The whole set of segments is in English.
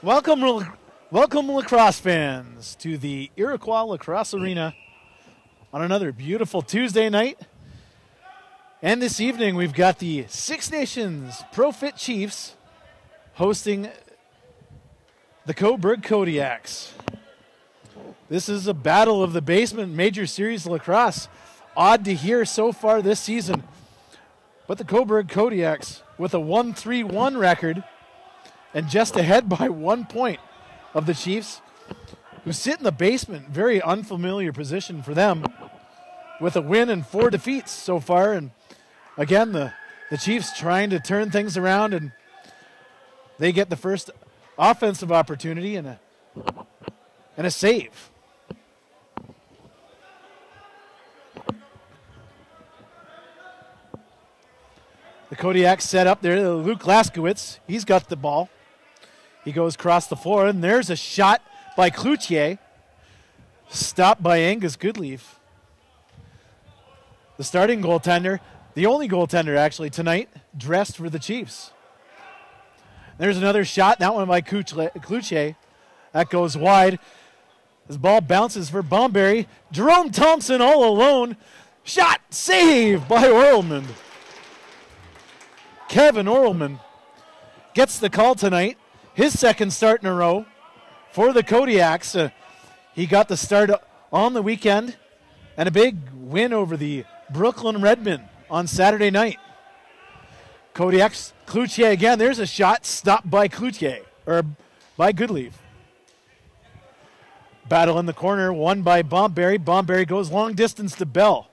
Welcome lacrosse fans to the Iroquois Lacrosse Arena on another beautiful Tuesday night. And this evening we've got the Six Nations Pro Fit Chiefs hosting the Coburg Kodiaks. This is a battle of the basement Major Series lacrosse. Odd to hear so far this season. But the Coburg Kodiaks with a 1-3-1 record and just ahead by 1 point of the Chiefs, who sit in the basement, very unfamiliar position for them, with a win and 4 defeats so far. And again, the Chiefs trying to turn things around, and they get the first offensive opportunity and a save. The Kodiaks set up there. Luke Laskowitz, he's got the ball. He goes across the floor, and there's a shot by Cloutier. Stopped by Angus Goodleaf. The starting goaltender, the only goaltender actually tonight, dressed for the Chiefs. There's another shot, that one by Cloutier. That goes wide. This ball bounces for Bomberry. Jerome Thompson all alone. Shot, save by Orlman. Kevin Orlman gets the call tonight. His second start in a row for the Kodiaks. He got the start on the weekend and a big win over the Brooklyn Redmen on Saturday night. Kodiaks, Cloutier again. There's a shot stopped by Cloutier, or by Goodleaf. Battle in the corner, won by Bomberry. Bomberry goes long distance to Bell.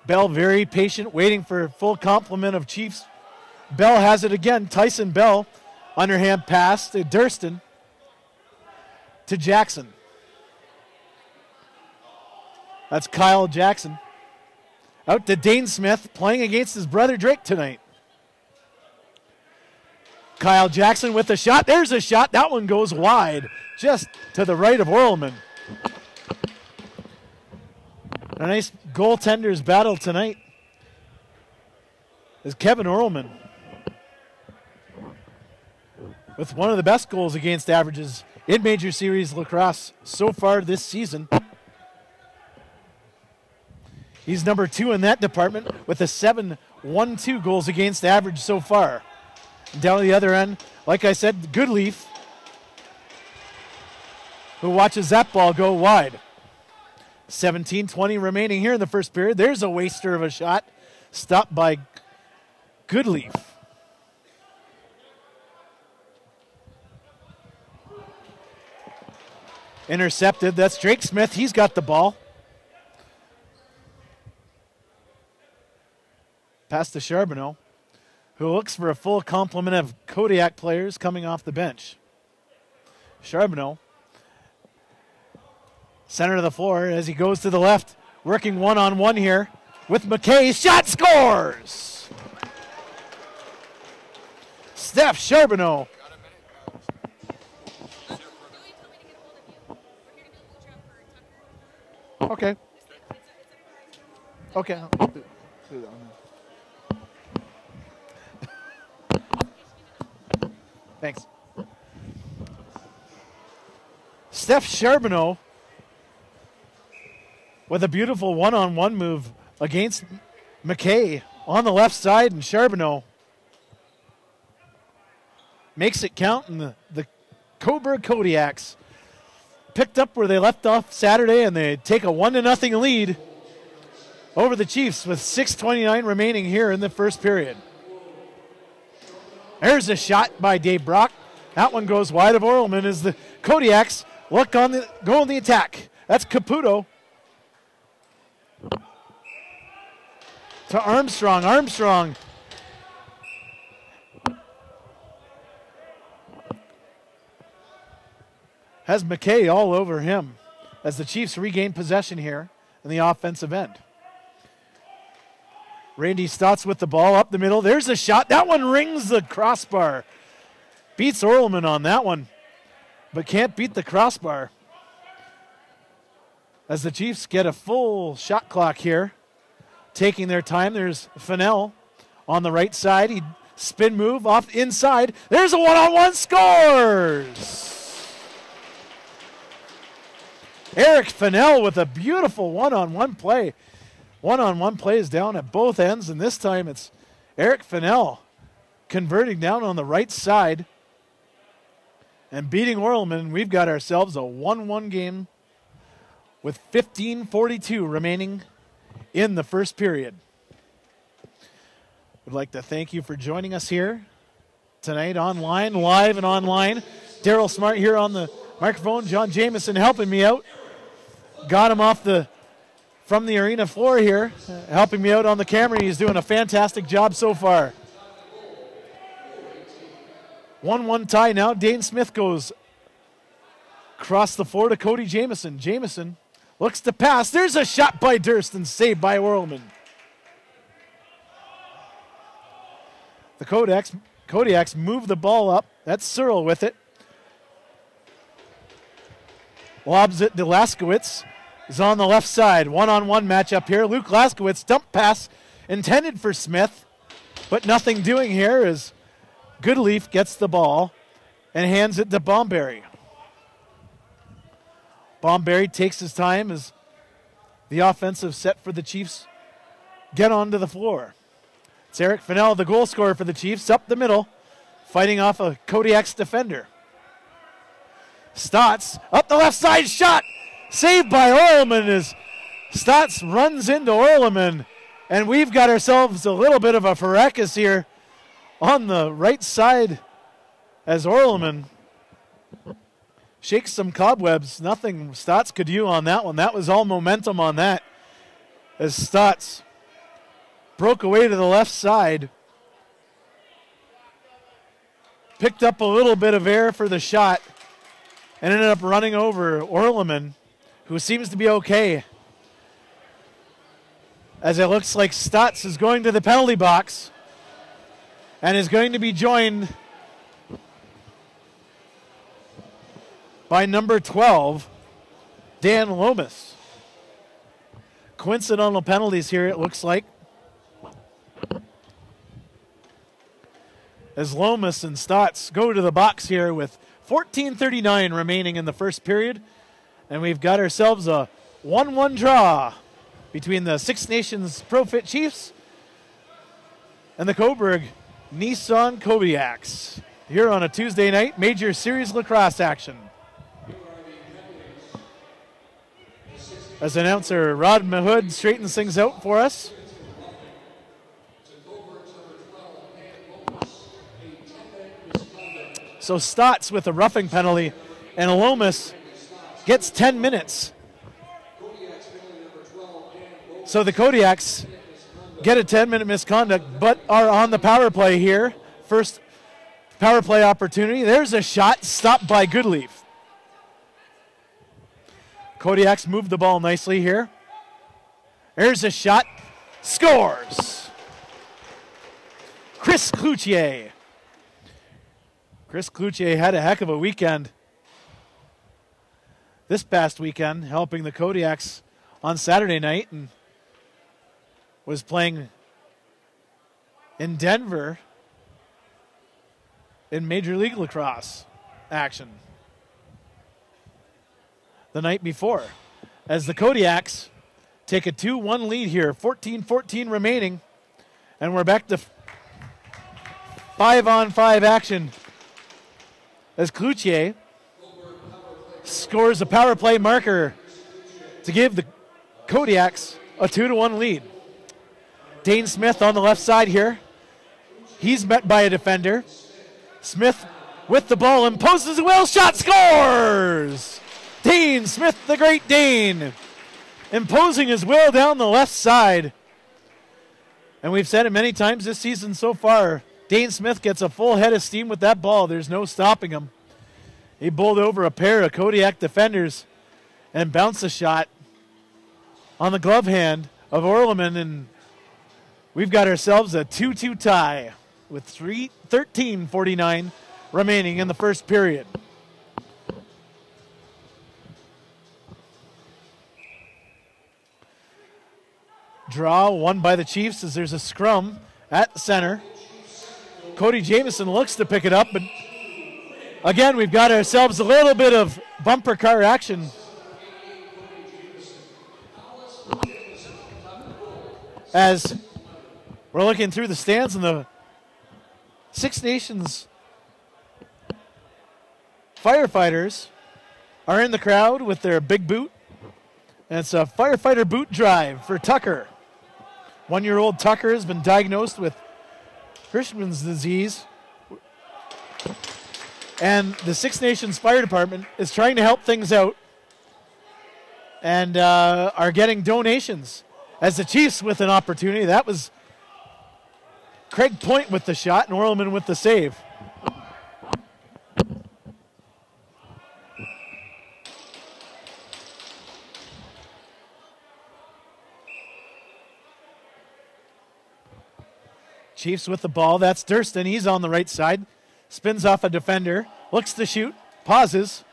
Bell very patient, waiting for full complement of Chiefs. Bell has it again. Tyson Bell, underhand pass to Durston. To Jackson. That's Kyle Jackson. Out to Dane Smith, playing against his brother Drake tonight. Kyle Jackson with the shot. There's a shot. That one goes wide, just to the right of Orlman. A nice goaltenders battle tonight is Kevin Orlman, with one of the best goals against averages in Major Series lacrosse so far this season. He's number 2 in that department with a 7-1-2 goals against average so far. And down the other end, like I said, Goodleaf, who watches that ball go wide. 17-20 remaining here in the first period. There's a waster of a shot, stopped by Goodleaf. Intercepted. That's Drake Smith. He's got the ball. Pass to Charbonneau, who looks for a full complement of Kodiak players coming off the bench. Charbonneau, center of the floor as he goes to the left, working one-on-one here with McKay. Shot, scores! Steph Charbonneau. Okay. Okay. Thanks. Steph Charbonneau with a beautiful one-on-one move against McKay on the left side, and Charbonneau makes it count, and the Coburg Kodiaks picked up where they left off Saturday, and they take a 1-0 lead over the Chiefs with 6:29 remaining here in the first period. There's a shot by Dave Brock. That one goes wide of Orlman as the Kodiaks go on the attack. That's Caputo to Armstrong. Armstrong has McKay all over him as the Chiefs regain possession here in the offensive end. Randy Stotts with the ball up the middle. There's a shot. That one rings the crossbar. Beats Orlman on that one, but can't beat the crossbar. As the Chiefs get a full shot clock here, taking their time. There's Fennell on the right side. He Spin move off inside. There's a one-on-one, scores! Eric Fennell with a beautiful one-on-one play. One-on-one plays down at both ends, and this time it's Eric Fennell converting down on the right side and beating Orleman. We've got ourselves a 1-1 game with 15:42 remaining in the first period. We'd like to thank you for joining us here tonight online, live and online. Daryl Smart here on the microphone. John Jameson helping me out. Got him off from the arena floor here, helping me out on the camera. He's doing a fantastic job so far. 1-1 tie now. Dane Smith goes across the floor to Cody Jameson. Jameson looks to pass. There's a shot by Durst and saved by Orleman. The Kodiaks move the ball up. That's Searle with it. Lobs it to Laskowitz. Is on the left side. One-on-one matchup here. Luke Laskowitz, dump pass intended for Smith, but nothing doing here as Goodleaf gets the ball and hands it to Bomberry. Bomberry takes his time as the offensive set for the Chiefs get onto the floor. It's Eric Fennell, the goal scorer for the Chiefs, up the middle, fighting off a Kodiaks defender. Stotts, up the left side, shot! Saved by Orleman as Stotts runs into Orleman, and we've got ourselves a little bit of a fracas here on the right side as Orleman shakes some cobwebs. Nothing Stotts could do on that one. That was all momentum on that as Stotts broke away to the left side, picked up a little bit of air for the shot, and ended up running over Orleman, who seems to be okay. As it looks like Stotts is going to the penalty box and is going to be joined by number 12, Dan Lomas. Coincidental penalties here, it looks like, as Lomas and Stotts go to the box here with 14:39 remaining in the first period. And we've got ourselves a 1-1 draw between the Six Nations Pro-Fit Chiefs and the Coburg Nissan Kodiaks here on a Tuesday night major series lacrosse action. As announcer Rod Mahood straightens things out for us. So Stotts with a roughing penalty, and Lomas gets 10 minutes. So the Kodiaks get a 10-minute misconduct, but are on the power play here. First power play opportunity. There's a shot stopped by Goodleaf. Kodiaks move the ball nicely here. There's a shot. Scores! Chris Cloutier. Chris Cloutier had a heck of a weekend this past weekend, helping the Kodiaks on Saturday night, and was playing in Denver in Major League Lacrosse action the night before. As the Kodiaks take a 2-1 lead here, 14:14 remaining, and we're back to 5-on-5 action as Cloutier scores a power play marker to give the Kodiaks a 2-1 lead. Dane Smith on the left side here. He's met by a defender. Smith with the ball, imposes a will, shot, scores! Dane Smith, the great Dane, imposing his will down the left side. And we've said it many times this season so far, Dane Smith gets a full head of steam with that ball. There's no stopping him. He bowled over a pair of Kodiak defenders and bounced a shot on the glove hand of Orleman, and we've got ourselves a 2-2 tie with 13:49 remaining in the first period. Draw won by the Chiefs as there's a scrum at center. Cody Jamieson looks to pick it up, but again, we've got ourselves a little bit of bumper car action. As we're looking through the stands, and the Six Nations firefighters are in the crowd with their big boot. And it's a firefighter boot drive for Tucker. 1-year-old Tucker has been diagnosed with Hirschman's disease. And the Six Nations Fire Department is trying to help things out and are getting donations. As the Chiefs with an opportunity, that was Craig Point with the shot and Orleman with the save. Chiefs with the ball. That's Durston. He's on the right side. Spins off a defender. Looks to shoot. Pauses.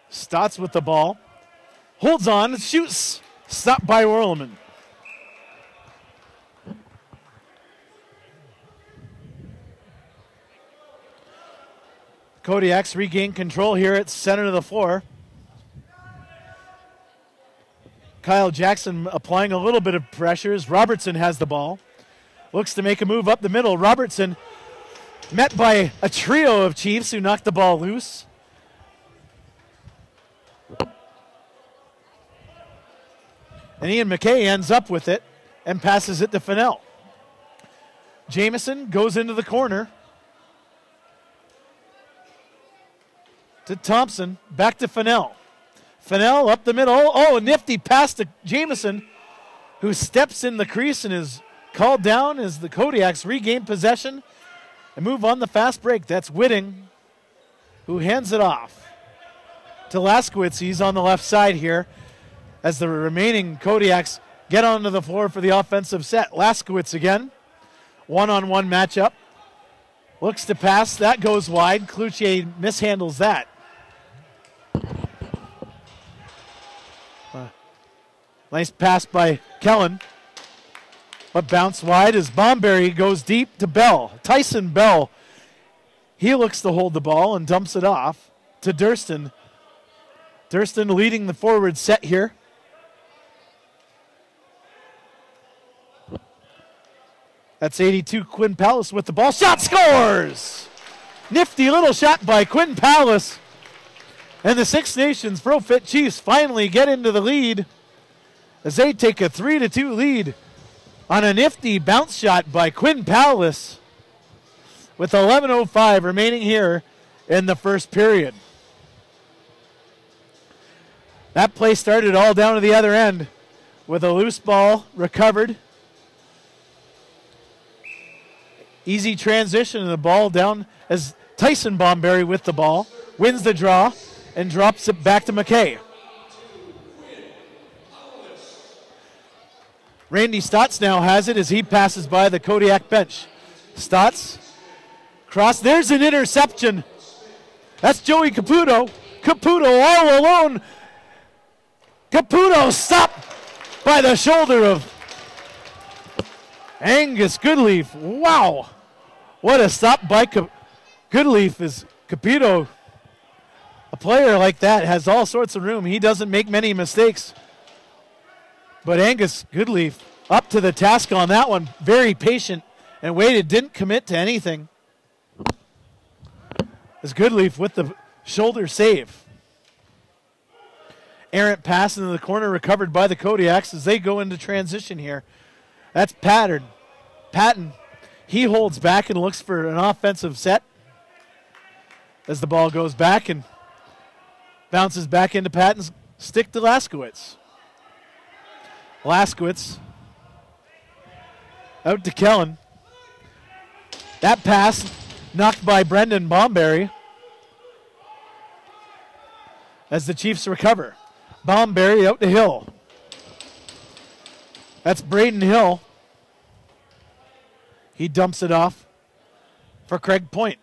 Stotts with the ball. Holds on. Shoots. Stopped by Orleman. Kodiaks regain control here at center of the floor. Kyle Jackson applying a little bit of pressure as Robertson has the ball. Looks to make a move up the middle. Robertson met by a trio of Chiefs who knocked the ball loose. And Ian McKay ends up with it and passes it to Fennell. Jamieson goes into the corner. To Thompson, back to Fennell. Fennell up the middle. Oh, a nifty pass to Jamieson, who steps in the crease and is called down as the Kodiaks regain possession and move on the fast break. That's Whitting, who hands it off to Laskowitz. He's on the left side here as the remaining Kodiaks get onto the floor for the offensive set. Laskowitz again, one-on-one matchup. Looks to pass. That goes wide. Cloutier mishandles that. Nice pass by Kellen. But bounced wide as Bomberry goes deep to Bell. Tyson Bell. He looks to hold the ball and dumps it off to Durston. Durston leading the forward set here. That's 82 Quinn Palace with the ball. Shot scores! Nifty little shot by Quinn Palace. And the Six Nations Pro Fit Chiefs finally get into the lead as they take a 3-2 lead on a nifty bounce shot by Quinn Palace with 11:05 remaining here in the first period. That play started all down to the other end with a loose ball recovered. Easy transition and the ball down as Tyson Bomberry with the ball wins the draw and drops it back to McKay. Randy Stotts now has it as he passes by the Kodiak bench. Stotts, cross, there's an interception. That's Joey Caputo. Caputo all alone. Caputo stopped by the shoulder of Angus Goodleaf. Wow. What a stop by Goodleaf is Caputo. A player like that has all sorts of room. He doesn't make many mistakes. But Angus Goodleaf up to the task on that one. Very patient and waited. Didn't commit to anything. As Goodleaf with the shoulder save. Errant pass into the corner recovered by the Kodiaks as they go into transition here. That's Patton. He holds back and looks for an offensive set as the ball goes back and bounces back into Patton's stick to Laskowitz. Laskowitz out to Kellen. That pass knocked by Brendan Bomberry as the Chiefs recover. Bomberry out to Hill. That's Braden Hill. He dumps it off for Craig Point.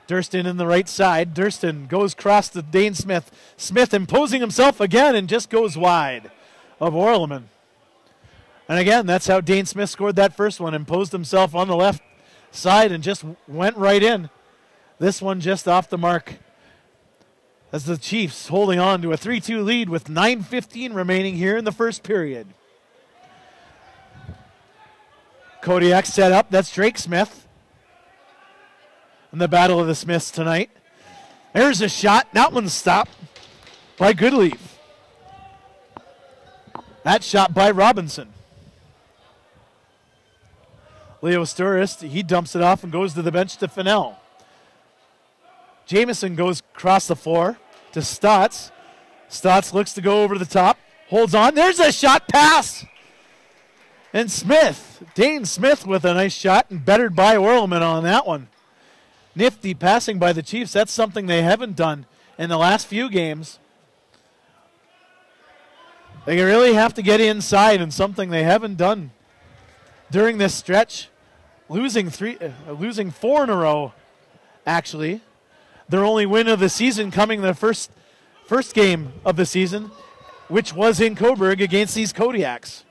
Durston in the right side. Durston goes across to Dane Smith. Smith imposing himself again and just goes wide of Orleman. And again, that's how Dane Smith scored that first one. Imposed himself on the left side and just went right in. This one just off the mark as the Chiefs holding on to a 3-2 lead with 9:15 remaining here in the first period. Kodiak set up. That's Drake Smith in the Battle of the Smiths tonight. There's a shot. That one's stopped by Goodleaf. That shot by Robinson. Leo Sturist, he dumps it off and goes to the bench to Fennell. Jamison goes across the floor to Stotts. Stotts looks to go over the top. Holds on. There's a shot pass. And Smith, Dane Smith with a nice shot and bettered by Orleman on that one. Nifty passing by the Chiefs. That's something they haven't done in the last few games. They really have to get inside, and something they haven't done during this stretch. Losing 4 in a row, actually. Their only win of the season coming the first game of the season, which was in Coburg against these Kodiaks.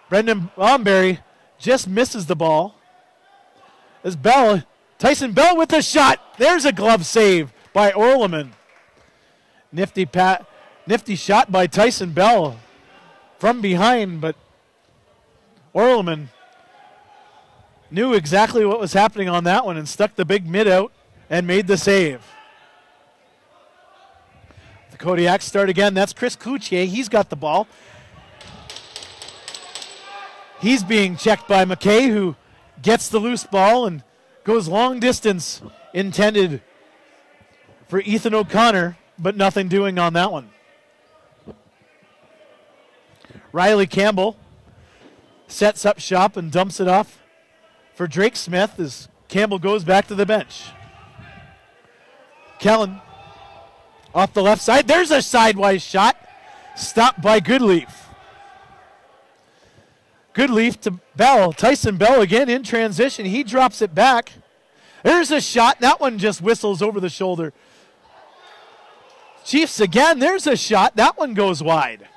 Brendan Bomberry just misses the ball. As Tyson Bell with the shot. There's a glove save by Orleman. Nifty shot by Tyson Bell from behind, but Orleman knew exactly what was happening on that one and stuck the big mid out and made the save. The Kodiaks start again. That's Chris Cloutier. He's got the ball. He's being checked by McKay, who gets the loose ball and goes long distance, intended for Ethan O'Connor, but nothing doing on that one. Riley Campbell sets up shop and dumps it off for Drake Smith as Campbell goes back to the bench. Kellen off the left side. There's a sidewise shot. Stopped by Goodleaf. Goodleaf to Bell. Tyson Bell again in transition. He drops it back. There's a shot. That one just whistles over the shoulder. Chiefs again. There's a shot. That one goes wide.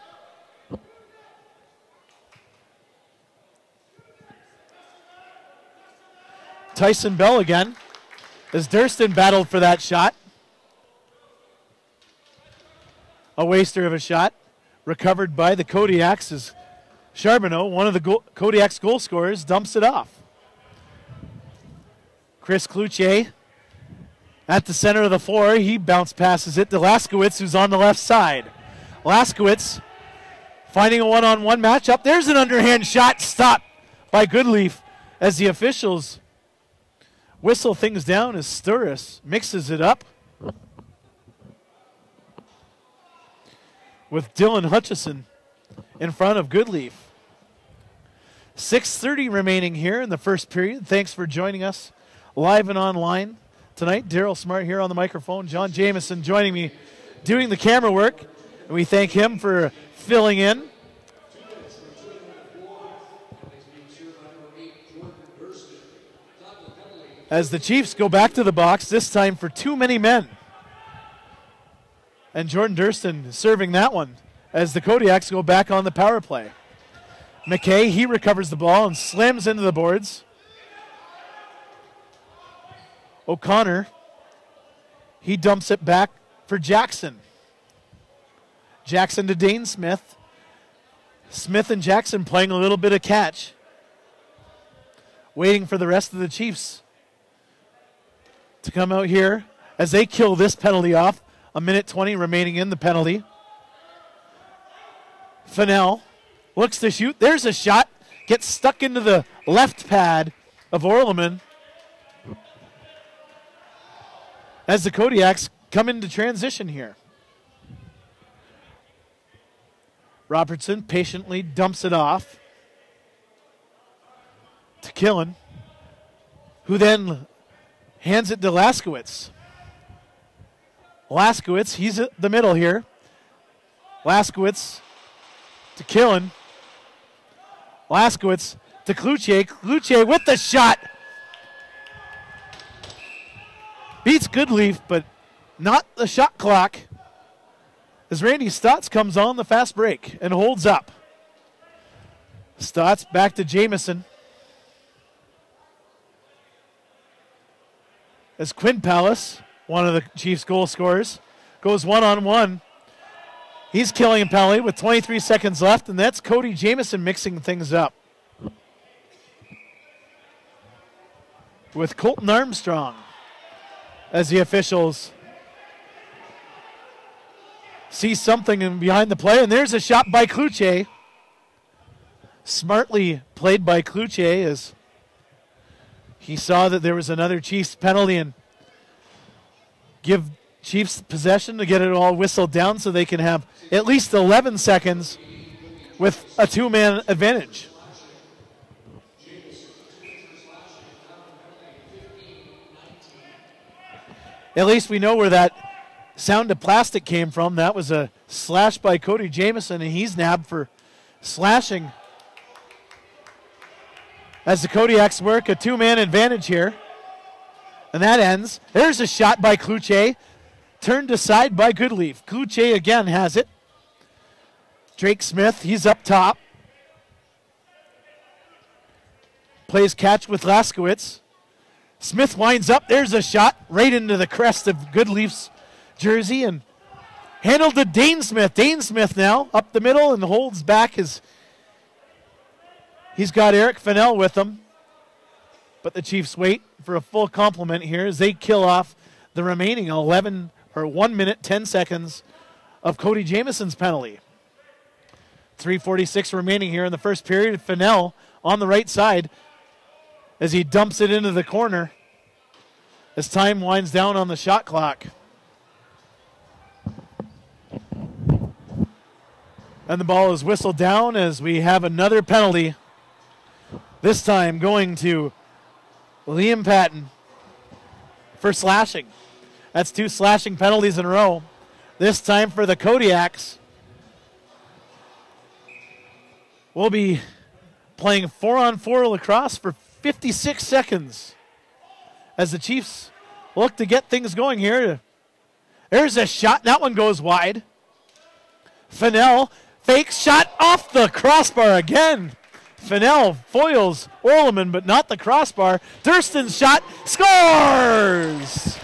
Tyson Bell again as Durston battled for that shot. A waster of a shot. Recovered by the Kodiaks as Charbonneau, one of the Kodiaks goal scorers, dumps it off. Chris Cloutier at the center of the floor. He bounce passes it to Laskowitz, who's on the left side. Laskowitz finding a one-on-one matchup. There's an underhand shot stopped by Goodleaf as the officials whistle things down as Sturris mixes it up with Dylan Hutchison in front of Goodleaf. 6:30 remaining here in the first period. Thanks for joining us live and online tonight. Daryl Smart here on the microphone. John Jamison joining me doing the camera work. And we thank him for filling in. As the Chiefs go back to the box, this time for too many men. And Jordan Durston serving that one as the Kodiaks go back on the power play. McKay, he recovers the ball and slams into the boards. O'Connor, he dumps it back for Jackson. Jackson to Dane Smith. Smith and Jackson playing a little bit of catch. Waiting for the rest of the Chiefs to come out here as they kill this penalty off. 1:20 remaining in the penalty. Fennell looks to shoot. There's a shot. Gets stuck into the left pad of Orleman as the Kodiaks come into transition here. Robertson patiently dumps it off to Killen, who then hands it to Laskowitz. Laskowitz, he's at the middle here. Laskowitz to Killen. Laskowitz to Cloutier. Cloutier with the shot. Goodleaf, but not the shot clock, as Randy Stotts comes on the fast break and holds up. Stotts back to Jamison. As Quinn Palace, one of the Chiefs' goal scorers, goes one-on-one. He's killing a penalty with 23 seconds left, and that's Cody Jamison mixing things up with Colton Armstrong as the officials see something in behind the play, and there's a shot by Cloutier. Smartly played by Cloutier as he saw that there was another Chiefs penalty and give Chiefs possession to get it all whistled down so they can have at least 11 seconds with a two-man advantage. At least we know where that sound of plastic came from. That was a slash by Cody Jamison, and he's nabbed for slashing. As the Kodiaks work a two-man advantage here. And that ends. There's a shot by Cloutier. Turned aside by Goodleaf. Cloutier again has it. Drake Smith, he's up top. Plays catch with Laskowitz. Smith winds up. There's a shot right into the crest of Goodleaf's jersey and handled to Dane Smith. Dane Smith now up the middle and holds back his. He's got Eric Fennell with him. But the Chiefs wait for a full complement here as they kill off the remaining 1 minute, 10 seconds of Cody Jamison's penalty. 3:46 remaining here in the first period. Fennell on the right side as he dumps it into the corner as time winds down on the shot clock. And the ball is whistled down as we have another penalty. This time going to Liam Patton for slashing. That's 2 slashing penalties in a row. This time for the Kodiaks. We'll be playing 4-on-4 lacrosse for 56 seconds as the Chiefs look to get things going here. There's a shot. That one goes wide. Fennell fakes shot off the crossbar again. Fennell foils Orleman, but not the crossbar. Durston's shot scores!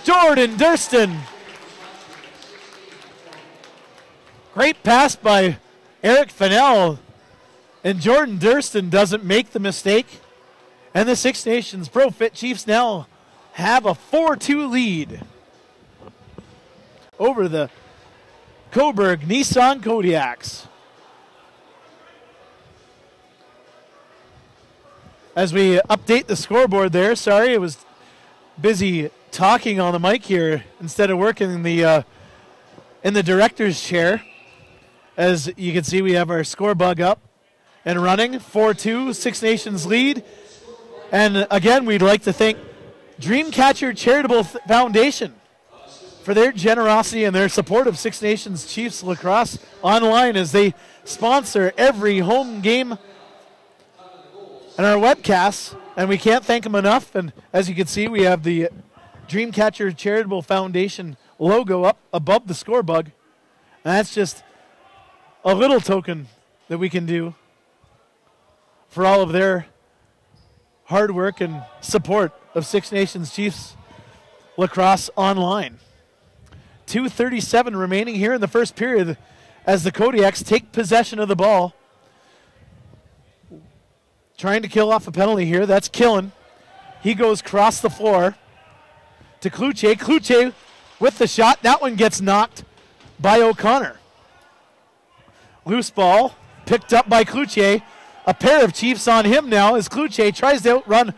Jordan Durston. Great pass by Eric Fennell. And Jordan Durston doesn't make the mistake. And the Six Nations Pro Fit Chiefs now have a 4-2 lead over the Coburg Nissan Kodiaks. As we update the scoreboard there, sorry, it was busy talking on the mic here instead of working in the director's chair. As you can see, we have our score bug up and running. 4-2, Six Nations lead. And again, we'd like to thank Dreamcatcher Charitable Foundation for their generosity and their support of Six Nations Chiefs Lacrosse Online as they sponsor every home game and our webcasts, and we can't thank them enough. And as you can see, we have the Dreamcatcher Charitable Foundation logo up above the score bug. And that's just a little token that we can do for all of their hard work and support of Six Nations Chiefs Lacrosse Online. 2:37 remaining here in the first period as the Kodiaks take possession of the ball. Trying to kill off a penalty here. That's Killen. He goes across the floor to Cloutier. Cloutier with the shot. That one gets knocked by O'Connor. Loose ball picked up by Cloutier. A pair of Chiefs on him now as Cloutier tries to outrun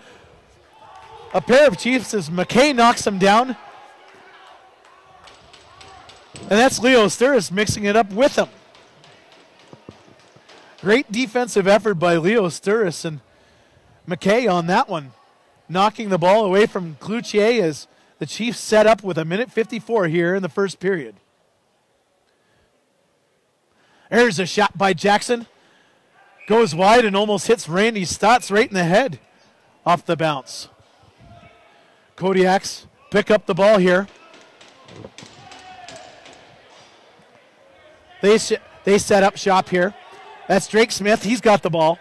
a pair of Chiefs as McKay knocks him down. And that's Leo Sturris mixing it up with him. Great defensive effort by Leo Sturris and McKay on that one. Knocking the ball away from Cloutier as the Chiefs set up with 1:54 here in the first period. There's a shot by Jackson. Goes wide and almost hits Randy Stotts right in the head off the bounce. Kodiaks pick up the ball here. They set up shop here. That's Drake Smith. He's got the ball.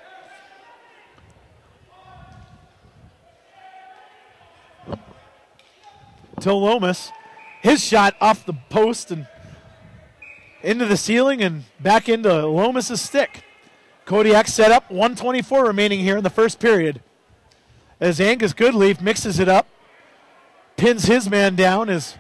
To Lomas. His shot off the post and into the ceiling and back into Lomas' stick. Kodiak set up, 1:24 remaining here in the first period. As Angus Goodleaf mixes it up, pins his man down as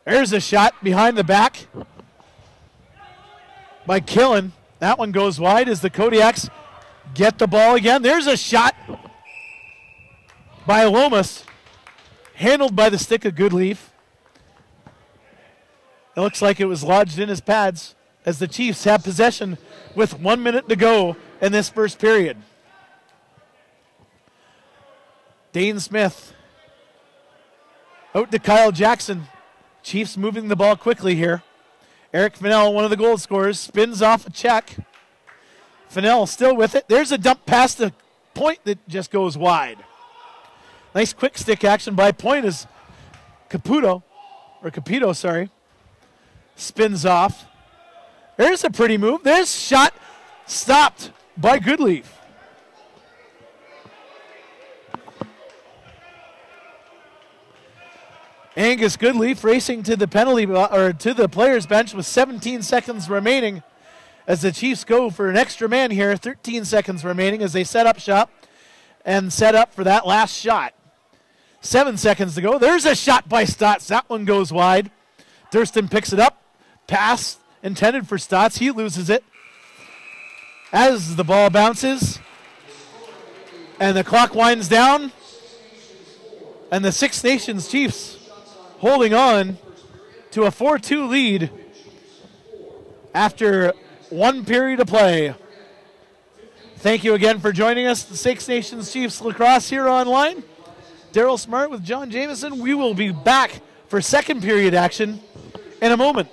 there's a shot behind the back by Killen. That one goes wide as the Kodiaks get the ball again. There's a shot by Lomas, handled by the stick of Goodleaf. It looks like it was lodged in his pads as the Chiefs have possession with 1 minute to go in this first period. Dane Smith out to Kyle Jackson. Chiefs moving the ball quickly here. Eric Fennell, one of the goal scorers, spins off a check. Fennell still with it. There's a dump past the point that just goes wide. Nice quick stick action by point as Capito, spins off. There's a pretty move. There's shot stopped by Goodleaf. Angus Goodleaf racing to the penalty or to the players' bench with 17 seconds remaining as the Chiefs go for an extra man here. 13 seconds remaining as they set up shop and set up for that last shot. 7 seconds to go. There's a shot by Stotts. That one goes wide. Durston picks it up. Pass intended for Stotts. He loses it as the ball bounces and the clock winds down, and the Six Nations Chiefs holding on to a 4-2 lead after 1 period of play. Thank you again for joining us, the Six Nations Chiefs Lacrosse here online. Daryl Smart with John Jameson. We will be back for second period action in a moment.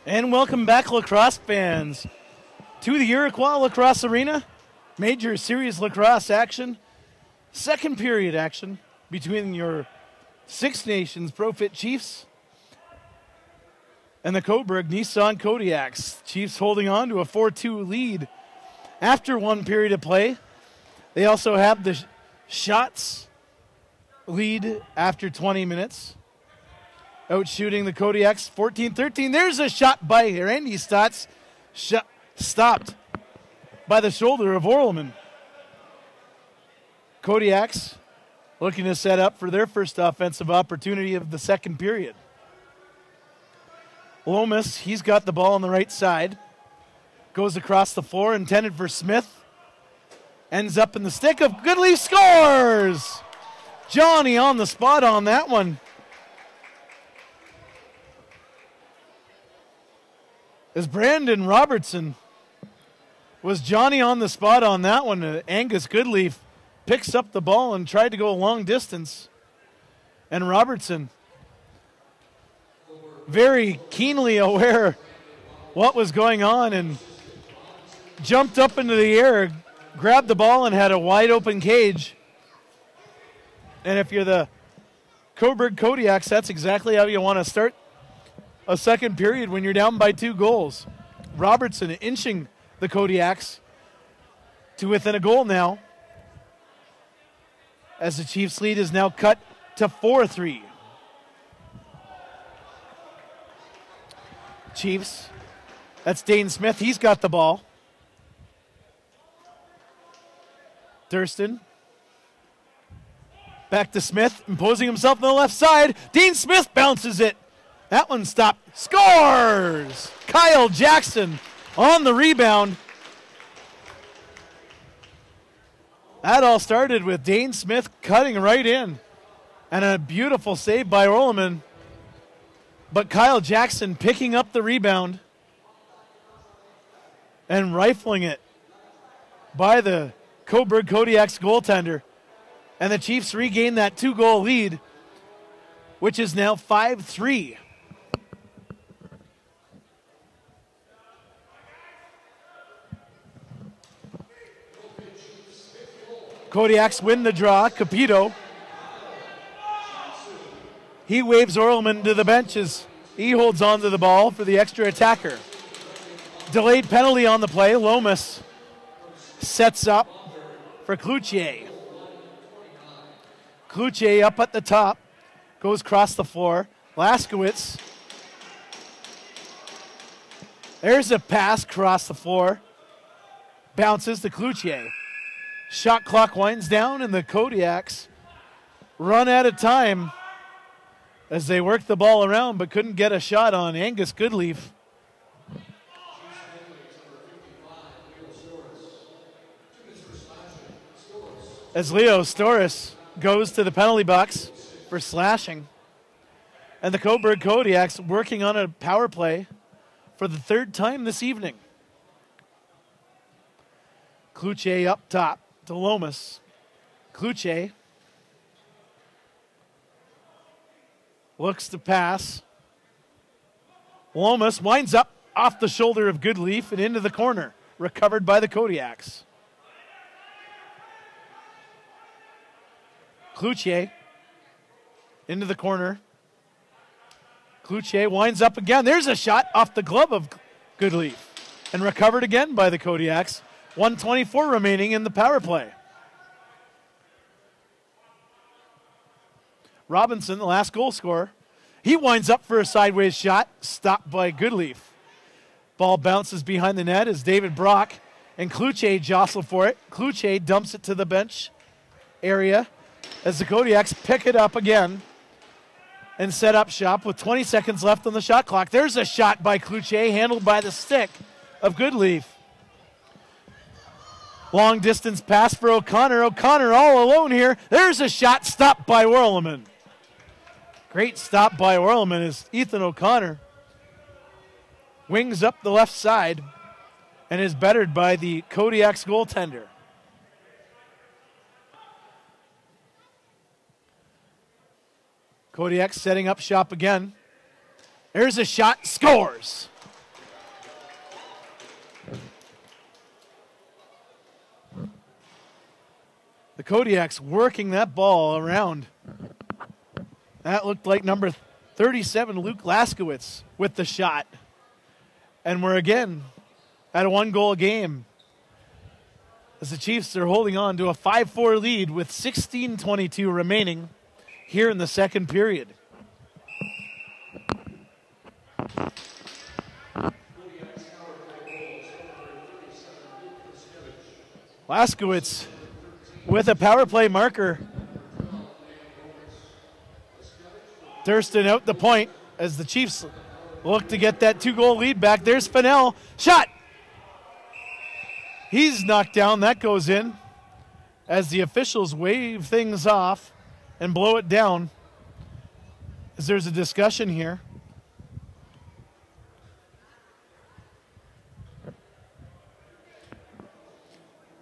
And welcome back, lacrosse fans, to the Iroquois Lacrosse Arena. Major Series lacrosse action, second period action between your Six Nations Pro-Fit Chiefs and the Coburg Kodiaks. Chiefs holding on to a 4-2 lead after one period of play. They also have the shots lead after 20 minutes. Out shooting the Kodiaks 14-13. There's a shot by Randy Stotts. Stopped by the shoulder of Orleman. Kodiaks looking to set up for their first offensive opportunity of the second period. Lomas, he's got the ball on the right side. Goes across the floor, intended for Smith. Ends up in the stick of Goodleaf, scores! Johnny on the spot on that one. As Brandon Robertson was Johnny on the spot on that one. Angus Goodleaf picks up the ball and tried to go a long distance. And Robertson, very keenly aware what was going on, and jumped up into the air, grabbed the ball, and had a wide open cage. And if you're the Coburg Kodiaks, that's exactly how you want to start a second period when you're down by 2 goals. Robertson inching the Kodiaks to within a goal now, as the Chiefs' lead is now cut to 4-3. Chiefs, that's Dane Smith. He's got the ball. Thurston. Back to Smith, imposing himself on the left side. Dean Smith bounces it. That one stopped. Scores! Kyle Jackson on the rebound. That all started with Dane Smith cutting right in. And a beautiful save by Orleman. But Kyle Jackson picking up the rebound and rifling it by the Coburg Kodiaks goaltender. And the Chiefs regain that 2-goal lead, which is now 5-3. Kodiaks win the draw. Capito. He waves Orleman to the benches. He holds on to the ball for the extra attacker. Delayed penalty on the play. Lomas sets up for Cloutier. Cloutier up at the top. Goes across the floor. Laskowitz. There's a pass across the floor. Bounces to Cloutier. Shot clock winds down, and the Kodiaks run out of time as they work the ball around but couldn't get a shot on Angus Goodleaf. As Leo Storis goes to the penalty box for slashing. And the Coburg Kodiaks working on a power play for the 3rd time this evening. Cloutier up top to Lomas. Cloutier looks to pass. Lomas winds up off the shoulder of Goodleaf and into the corner. Recovered by the Kodiaks. Cloutier into the corner. Cloutier winds up again. There's a shot off the glove of Goodleaf and recovered again by the Kodiaks. 1:24 remaining in the power play. Robinson, the last goal scorer, he winds up for a sideways shot, stopped by Goodleaf. Ball bounces behind the net as David Brock and Cloutier jostle for it. Cloutier dumps it to the bench area as the Kodiaks pick it up again and set up shop with 20 seconds left on the shot clock. There's a shot by Cloutier, handled by the stick of Goodleaf. Long distance pass for O'Connor. O'Connor all alone here. There's a shot stopped by Orleman. Great stop by Orleman as Ethan O'Connor wings up the left side and is bettered by the Kodiaks goaltender. Kodiaks setting up shop again. There's a shot, scores. The Kodiaks working that ball around. That looked like number 37, Luke Laskowitz, with the shot. And we're again at a 1-goal game, as the Chiefs are holding on to a 5-4 lead with 16:22 remaining here in the second period. Laskowitz with a power play marker. Thurston out the point as the Chiefs look to get that 2-goal lead back. There's Fennell. Shot! He's knocked down. That goes in as the officials wave things off and blow it down, as there's a discussion here.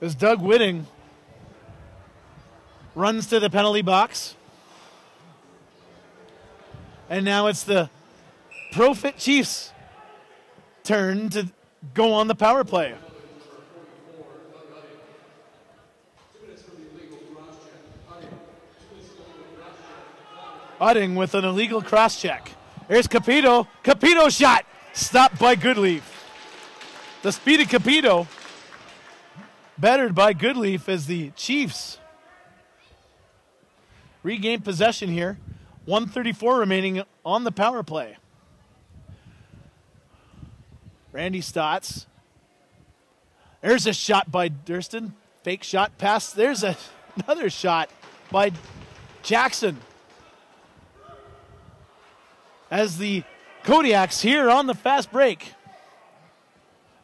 As Doug Whitting runs to the penalty box. And now it's the Profit Chiefs' turn to go on the power play. Udding with an illegal cross check. There's Capito. Capito shot. Stopped by Goodleaf. The speed of Capito bettered by Goodleaf as the Chiefs regain possession here. 1:34 remaining on the power play. Randy Stotts. There's a shot by Thurston. Fake shot pass. There's another shot by Jackson. As the Kodiaks here on the fast break.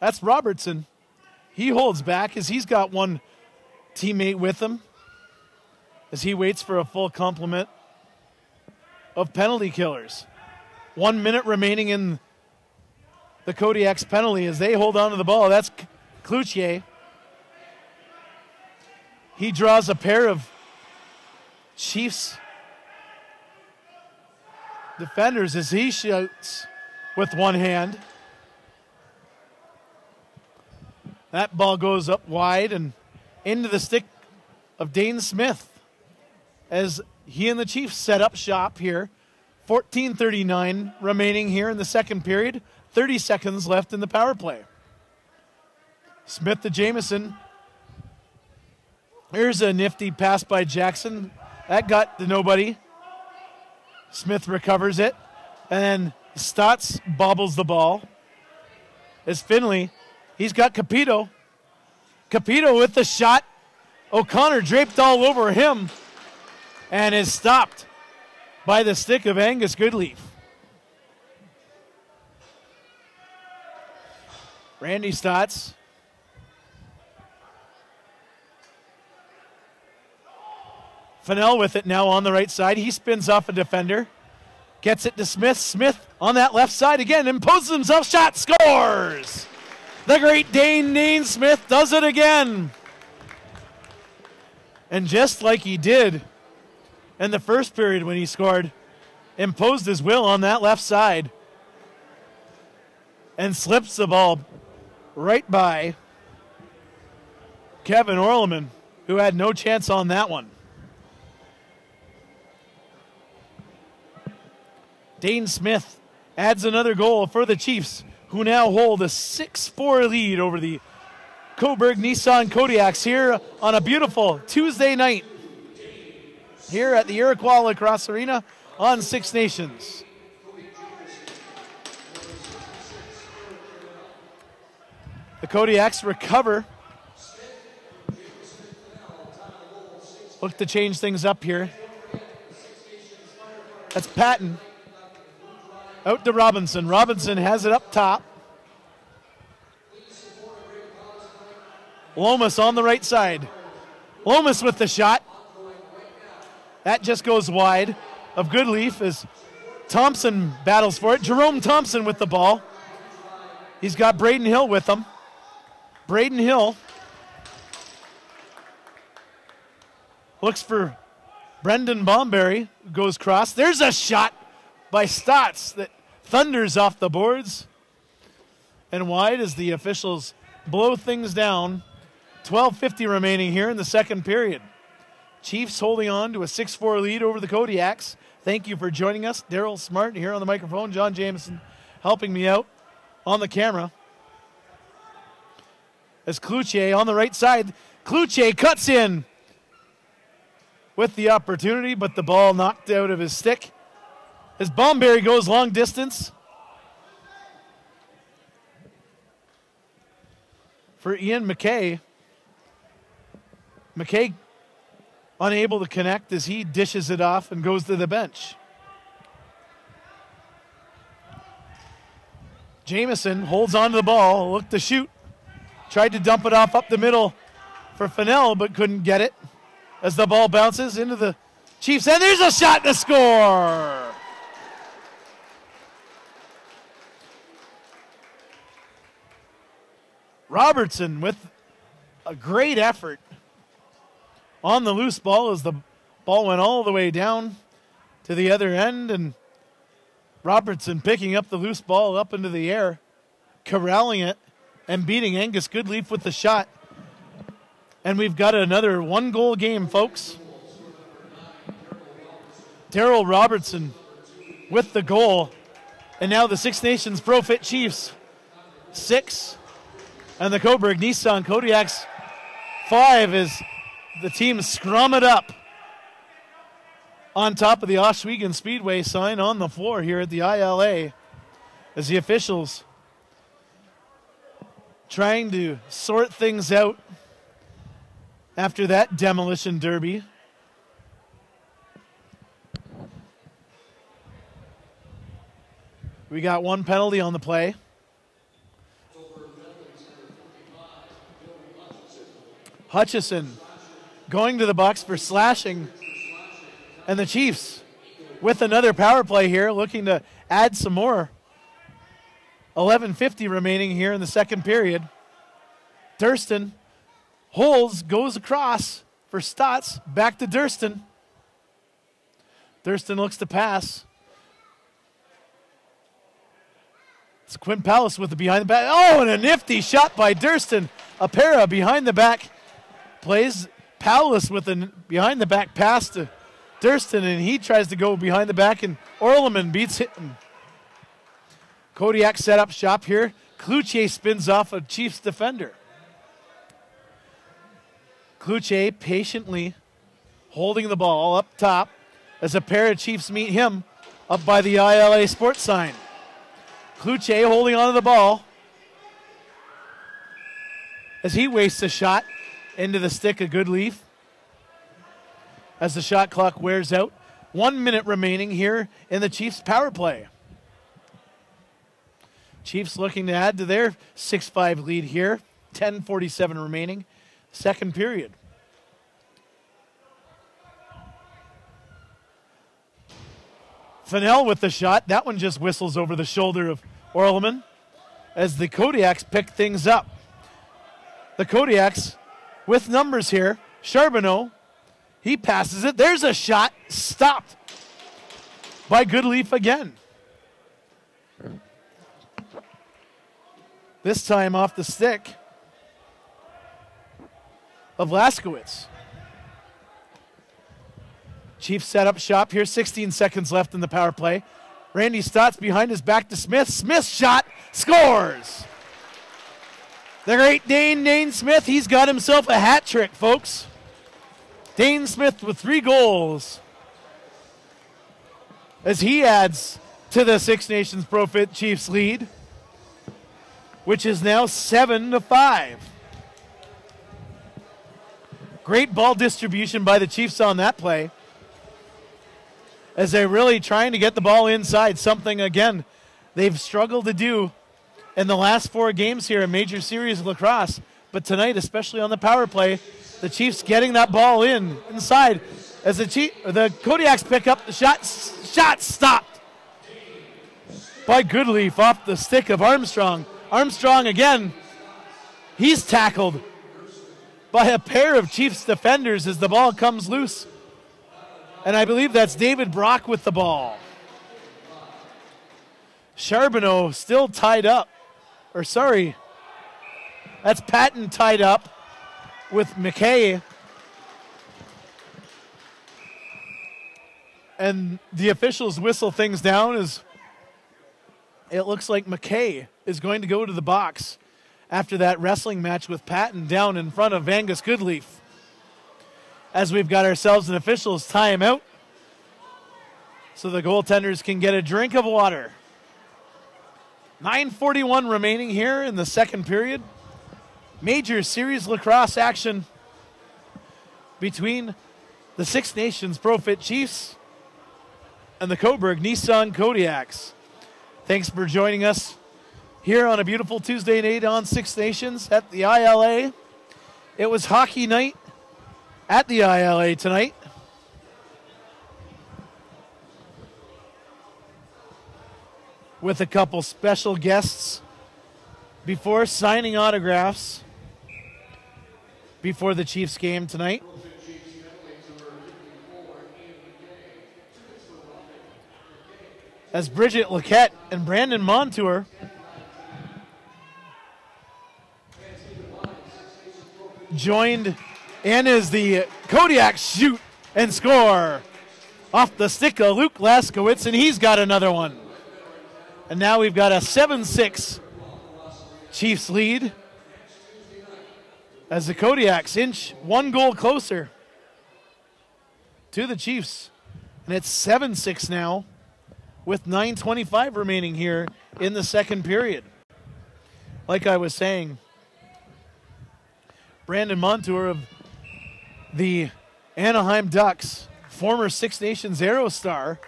That's Robertson. He holds back as he's got one teammate with him as he waits for a full complement of penalty killers. 1 minute remaining in the Kodiaks penalty as they hold on to the ball. That's Cloutier. He draws a pair of Chiefs defenders as he shoots with one hand. That ball goes up wide and into the stick of Dane Smith as he and the Chiefs set up shop here. 14:39 remaining here in the second period. 30 seconds left in the power play. Smith to Jamison. Here's a nifty pass by Jackson. That got to nobody. Smith recovers it. And then Stotts bobbles the ball. As Finley, he's got Capito. Capito with the shot. O'Connor draped all over him and is stopped by the stick of Angus Goodleaf. Randy Stotts. Fennell with it now on the right side. He spins off a defender. Gets it to Smith. Smith on that left side again. Imposes himself. Shot. Scores! The great Dane Smith does it again. And just like he did in the first period when he scored, imposed his will on that left side and slips the ball right by Kevin Orleman, who had no chance on that one. Dane Smith adds another goal for the Chiefs, who now hold a 6-4 lead over the Coburg Nissan Kodiaks here on a beautiful Tuesday night here at the Iroquois Lacrosse Arena on Six Nations. The Kodiaks recover. Look to change things up here. That's Patton. Out to Robinson. Robinson has it up top. Lomas on the right side. Lomas with the shot. That just goes wide of Goodleaf as Thompson battles for it. Jerome Thompson with the ball. He's got Braden Hill with him. Braden Hill looks for Brendan Bomberry. Goes cross. There's a shot by Stotts that thunders off the boards and wide as the officials blow things down. 12:50 remaining here in the second period. Chiefs holding on to a 6-4 lead over the Kodiaks. Thank you for joining us. Daryl Smart here on the microphone. John Jameson helping me out on the camera. As Cloutier on the right side. Cloutier cuts in with the opportunity, but the ball knocked out of his stick. As Bomberry goes long distance for Ian McKay. McKay unable to connect as he dishes it off and goes to the bench. Jameson holds on to the ball, looked to shoot. Tried to dump it off up the middle for Fennell, but couldn't get it. As the ball bounces into the Chiefs end, there's a shot to score! Robertson with a great effort on the loose ball as the ball went all the way down to the other end, and Robertson picking up the loose ball up into the air, corralling it, and beating Angus Goodleaf with the shot. And we've got another 1-goal game, folks. Darryl Robertson with the goal. And now the Six Nations Pro-Fit Chiefs 6 and the Coburg Nissan Kodiaks 5 as the team scrum it up on top of the Oswego Speedway sign on the floor here at the ILA as the officials trying to sort things out after that demolition derby. We got one penalty on the play. Hutchison going to the box for slashing. And the Chiefs with another power play here, looking to add some more. 11:50 remaining here in the second period. Durston holds, goes across for Stotts. Back to Durston. Durston looks to pass. It's Quinn Palace with the behind the back. Oh, and a nifty shot by Durston. Apera behind the back plays. Palace with a behind the back pass to Durston, and he tries to go behind the back, and Orleman beats him. Kodiak set up shop here. Cloutier spins off a Chiefs defender. Cloutier patiently holding the ball up top as a pair of Chiefs meet him up by the ILA sports sign. Cloutier holding onto the ball as he wastes a shot into the stick of Goodleaf as the shot clock wears out. 1 minute remaining here in the Chiefs power play. Chiefs looking to add to their 6-5 lead here. 10:47 remaining. Second period. Fennell with the shot. That one just whistles over the shoulder of Orleman as the Kodiaks pick things up. The Kodiaks with numbers here. Charbonneau, he passes it. There's a shot stopped by Goodleaf again. This time off the stick of Laskowitz. Chiefs set up shop here. 16 seconds left in the power play. Randy Stotts behind his back to Smith. Smith shot, scores. The great Dane Smith, he's got himself a hat trick, folks. Dane Smith with 3 goals as he adds to the Six Nations Pro-Fit Chiefs lead, which is now 7-5. Great ball distribution by the Chiefs on that play as they're really trying to get the ball inside, something, again, they've struggled to do in the last 4 games here in Major Series Lacrosse. But tonight, especially on the power play, the Chiefs getting that ball inside as the Kodiaks pick up the shot. Shot stopped by Goodleaf off the stick of Armstrong. Armstrong again, he's tackled by a pair of Chiefs defenders as the ball comes loose. And I believe that's David Brock with the ball. Charbonneau still tied up. Or sorry, that's Patton tied up with McKay. And the officials whistle things down as it looks like McKay is going to go to the box after that wrestling match with Patton down in front of Angus Goodleaf. As we've got ourselves an officials timeout so the goaltenders can get a drink of water. 9:41 remaining here in the second period. Major series lacrosse action between the Six Nations Profit Chiefs and the Coburg Kodiaks. Thanks for joining us here on a beautiful Tuesday night on Six Nations at the ILA. It was hockey night at the ILA tonight. With a couple special guests before signing autographs before the Chiefs game tonight. As Bridget Laquette and Brandon Montour joined, and as the Kodiaks shoot and score off the stick of Luke Laskowitz, and he's got another one. And now we've got a 7-6 Chiefs lead as the Kodiaks inch one goal closer to the Chiefs. And it's 7-6 now with 9:25 remaining here in the second period. Like I was saying, Brandon Montour of the Anaheim Ducks, former Six Nations Aero star,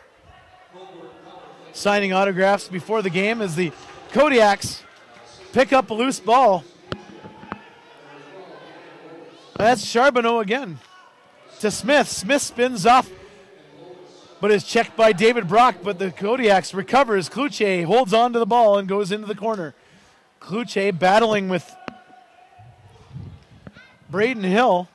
signing autographs before the game as the Kodiaks pick up a loose ball. That's Charbonneau again to Smith. Smith spins off, but is checked by David Brock, but the Kodiaks recovers. Kluche holds on to the ball and goes into the corner. Kluche battling with Braden Hill.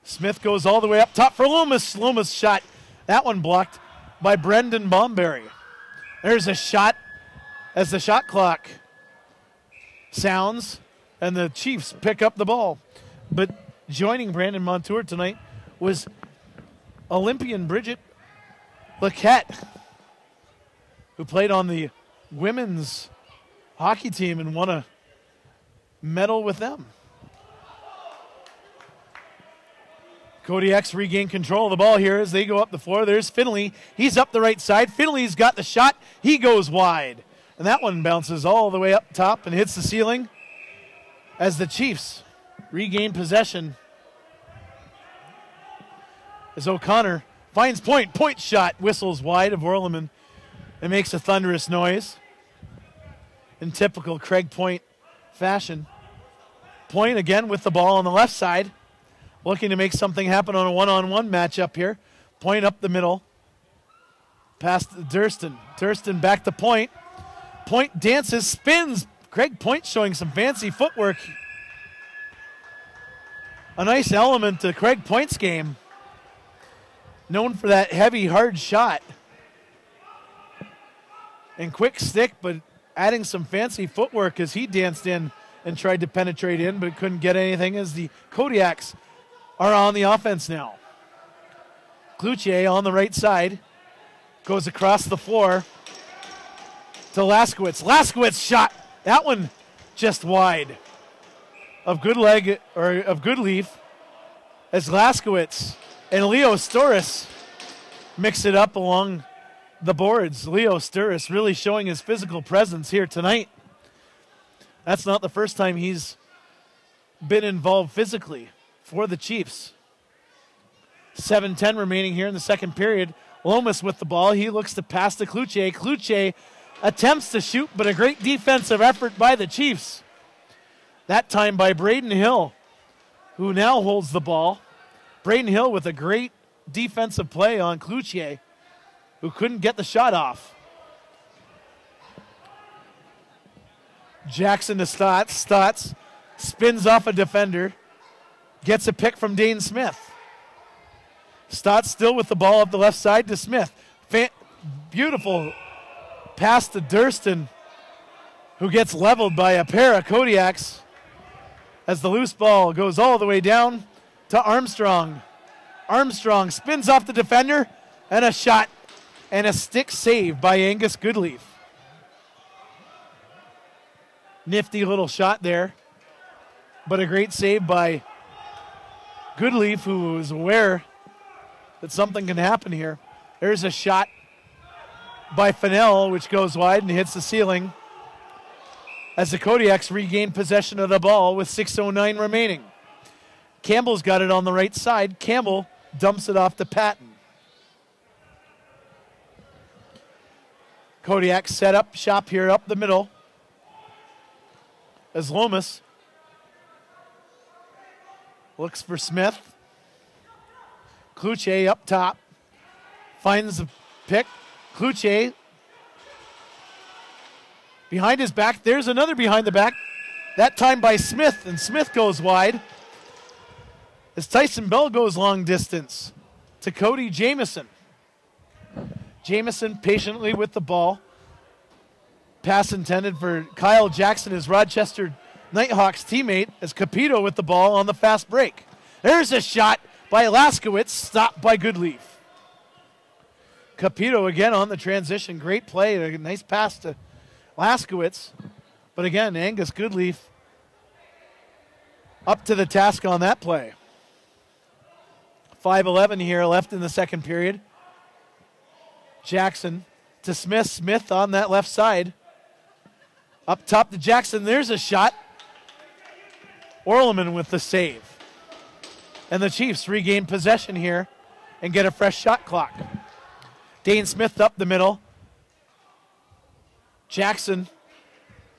Smith goes all the way up top for Loomis. Loomis shot. That one blocked by Brendan Bomberry. There's a shot as the shot clock sounds and the Chiefs pick up the ball. But joining Brandon Montour tonight was Olympian Bridget Laquette, who played on the women's hockey team and won a medal with them. Kodiaks regain control of the ball here as they go up the floor. There's Finley. He's up the right side. Finley's got the shot. He goes wide. And that one bounces all the way up top and hits the ceiling as the Chiefs regain possession. As O'Connor finds point. Point shot whistles wide of Orleman and makes a thunderous noise in typical Craig Point fashion. Point again with the ball on the left side, looking to make something happen on a one-on-one matchup here. Point up the middle. Past Durston. Durston back to Point. Point dances, spins. Craig Point showing some fancy footwork. A nice element to Craig Point's game. Known for that heavy, hard shot. And quick stick, but adding some fancy footwork as he danced in and tried to penetrate in, but couldn't get anything as the Kodiaks are on the offense now. Kluche on the right side. Goes across the floor to Laskowitz. Laskowitz shot. That one just wide. Of good leg, or of good leaf, as Laskowitz and Leo Storis mix it up along the boards. Leo Storis really showing his physical presence here tonight. That's not the first time he's been involved physically for the Chiefs. 7:10 remaining here in the second period. Lomas with the ball. He looks to pass to Kluche. Kluche attempts to shoot, but a great defensive effort by the Chiefs. That time by Braden Hill, who now holds the ball. Braden Hill with a great defensive play on Kluche, who couldn't get the shot off. Jackson to Stotts. Stotts spins off a defender. Gets a pick from Dane Smith. Stotts still with the ball up the left side to Smith. Beautiful pass to Durston, who gets leveled by a pair of Kodiaks as the loose ball goes all the way down to Armstrong. Armstrong spins off the defender, and a shot and a stick save by Angus Goodleaf. Nifty little shot there, but a great save by Goodleaf, who was aware that something can happen here. There's a shot by Fennell, which goes wide and hits the ceiling as the Kodiaks regain possession of the ball with 6:09 remaining. Campbell's got it on the right side. Campbell dumps it off to Patton. Kodiaks set up shop here up the middle as Lomas looks for Smith. Kluche up top. Finds the pick. Kluche behind his back. There's another behind the back. That time by Smith, and Smith goes wide as Tyson Bell goes long distance to Cody Jamieson. Jamieson patiently with the ball. Pass intended for Kyle Jackson, his Rochester Nighthawks teammate, as Capito with the ball on the fast break. There's a shot by Laskowitz, stopped by Goodleaf. Capito again on the transition. Great play. A nice pass to Laskowitz. But again, Angus Goodleaf up to the task on that play. 5:11 here left in the second period. Jackson to Smith. Smith on that left side. Up top to Jackson. There's a shot. Orleman with the save. And the Chiefs regain possession here and get a fresh shot clock. Dane Smith up the middle. Jackson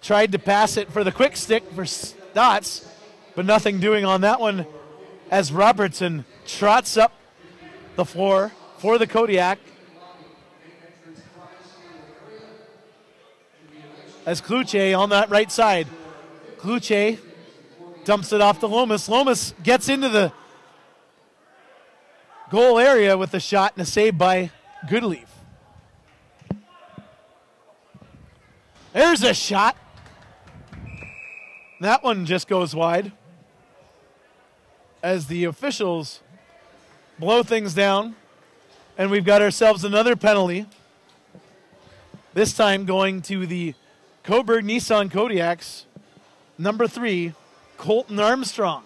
tried to pass it for the quick stick for Stotts, but nothing doing on that one as Robertson trots up the floor for the Kodiak. As Kluche on that right side. Kluche dumps it off to Lomas. Lomas gets into the goal area with a shot and a save by Goodleaf. There's a shot. That one just goes wide as the officials blow things down, and we've got ourselves another penalty. This time going to the Coburg Nissan Kodiaks, number 3, Colton Armstrong.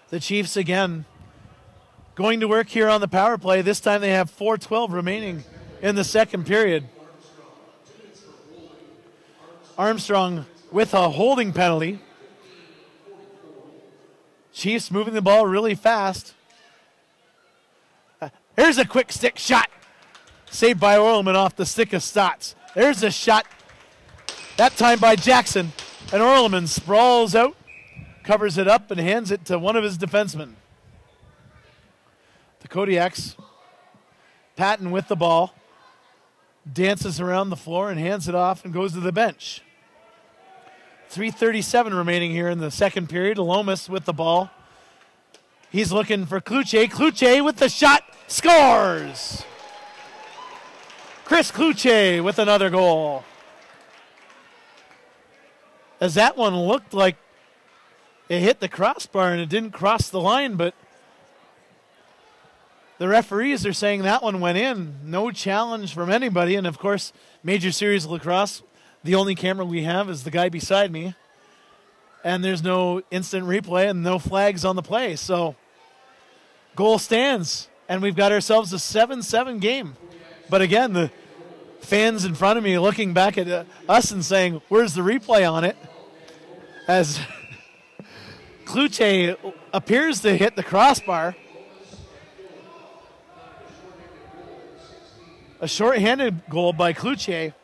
The Chiefs again going to work here on the power play. This time they have 4:12 remaining in the second period. Armstrong with a holding penalty. Chiefs moving the ball really fast. Here's a quick stick shot. Saved by Orleman off the stick of Stotts. There's a shot. That time by Jackson. And Orleman sprawls out, covers it up, and hands it to one of his defensemen. The Kodiaks, Patton with the ball, dances around the floor and hands it off and goes to the bench. 3:37 remaining here in the second period. Lomas with the ball. He's looking for Kluche. Kluche with the shot. Scores! Chris Kluche with another goal. As that one looked like it hit the crossbar and it didn't cross the line, but the referees are saying that one went in. No challenge from anybody. And, of course, Major Series Lacrosse, the only camera we have is the guy beside me. And there's no instant replay and no flags on the play. So, goal stands. And we've got ourselves a 7-7 game. But, again, the fans in front of me looking back at us and saying, where's the replay on it? As Kluche appears to hit the crossbar. A shorthanded goal by Kluche.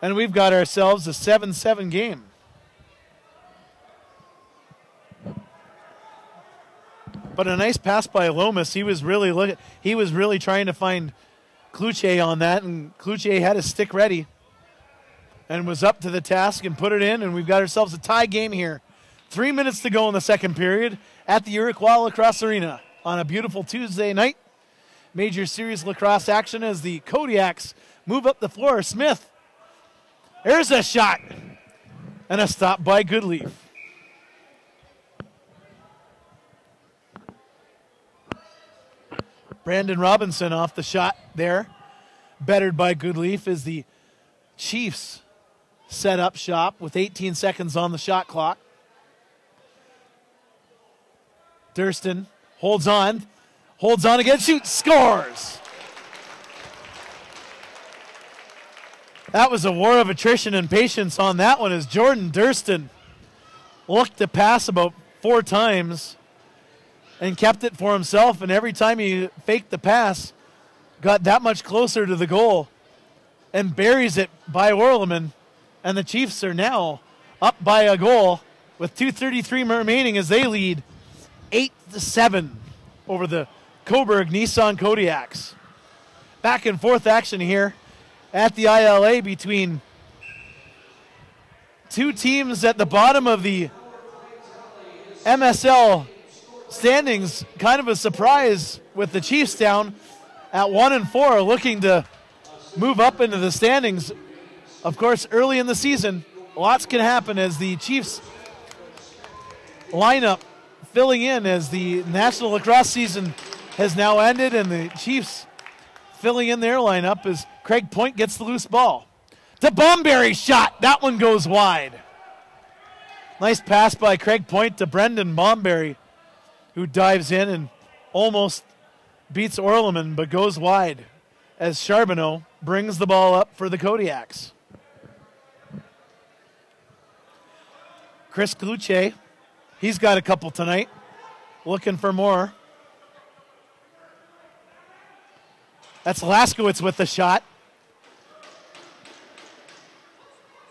And we've got ourselves a 7-7 game. But a nice pass by Lomas. He was really trying to find Kluche on that, and Kluche had his stick ready and was up to the task and put it in, and we've got ourselves a tie game here. 3 minutes to go in the second period at the Iroquois Lacrosse Arena on a beautiful Tuesday night. Major Series Lacrosse action as the Kodiaks move up the floor. Smith, there's a shot. And a stop by Goodleaf. Brandon Robinson off the shot there. Bettered by Goodleaf as the Chiefs set up shop with 18 seconds on the shot clock. Durston holds on again, shoots, scores. That was a war of attrition and patience on that one as Jordan Durston looked to pass about 4 times and kept it for himself, and every time he faked the pass, got that much closer to the goal and buries it by Orleman, and the Chiefs are now up by a goal with 2:33 remaining as they lead 8-7 over the Coburg Kodiaks. Back and forth action here at the ILA between two teams at the bottom of the MSL standings. Kind of a surprise with the Chiefs down at 1-4, looking to move up into the standings. Of course, early in the season, lots can happen as the Chiefs lineup filling in as the National Lacrosse season has now ended, and the Chiefs filling in their lineup as Craig Point gets the loose ball. To Bomberry shot. That one goes wide. Nice pass by Craig Point to Brendan Bomberry, who dives in and almost beats Orleman, but goes wide as Charbonneau brings the ball up for the Kodiaks. Chris Kluche, he's got a couple tonight, looking for more. That's Laskowitz with the shot.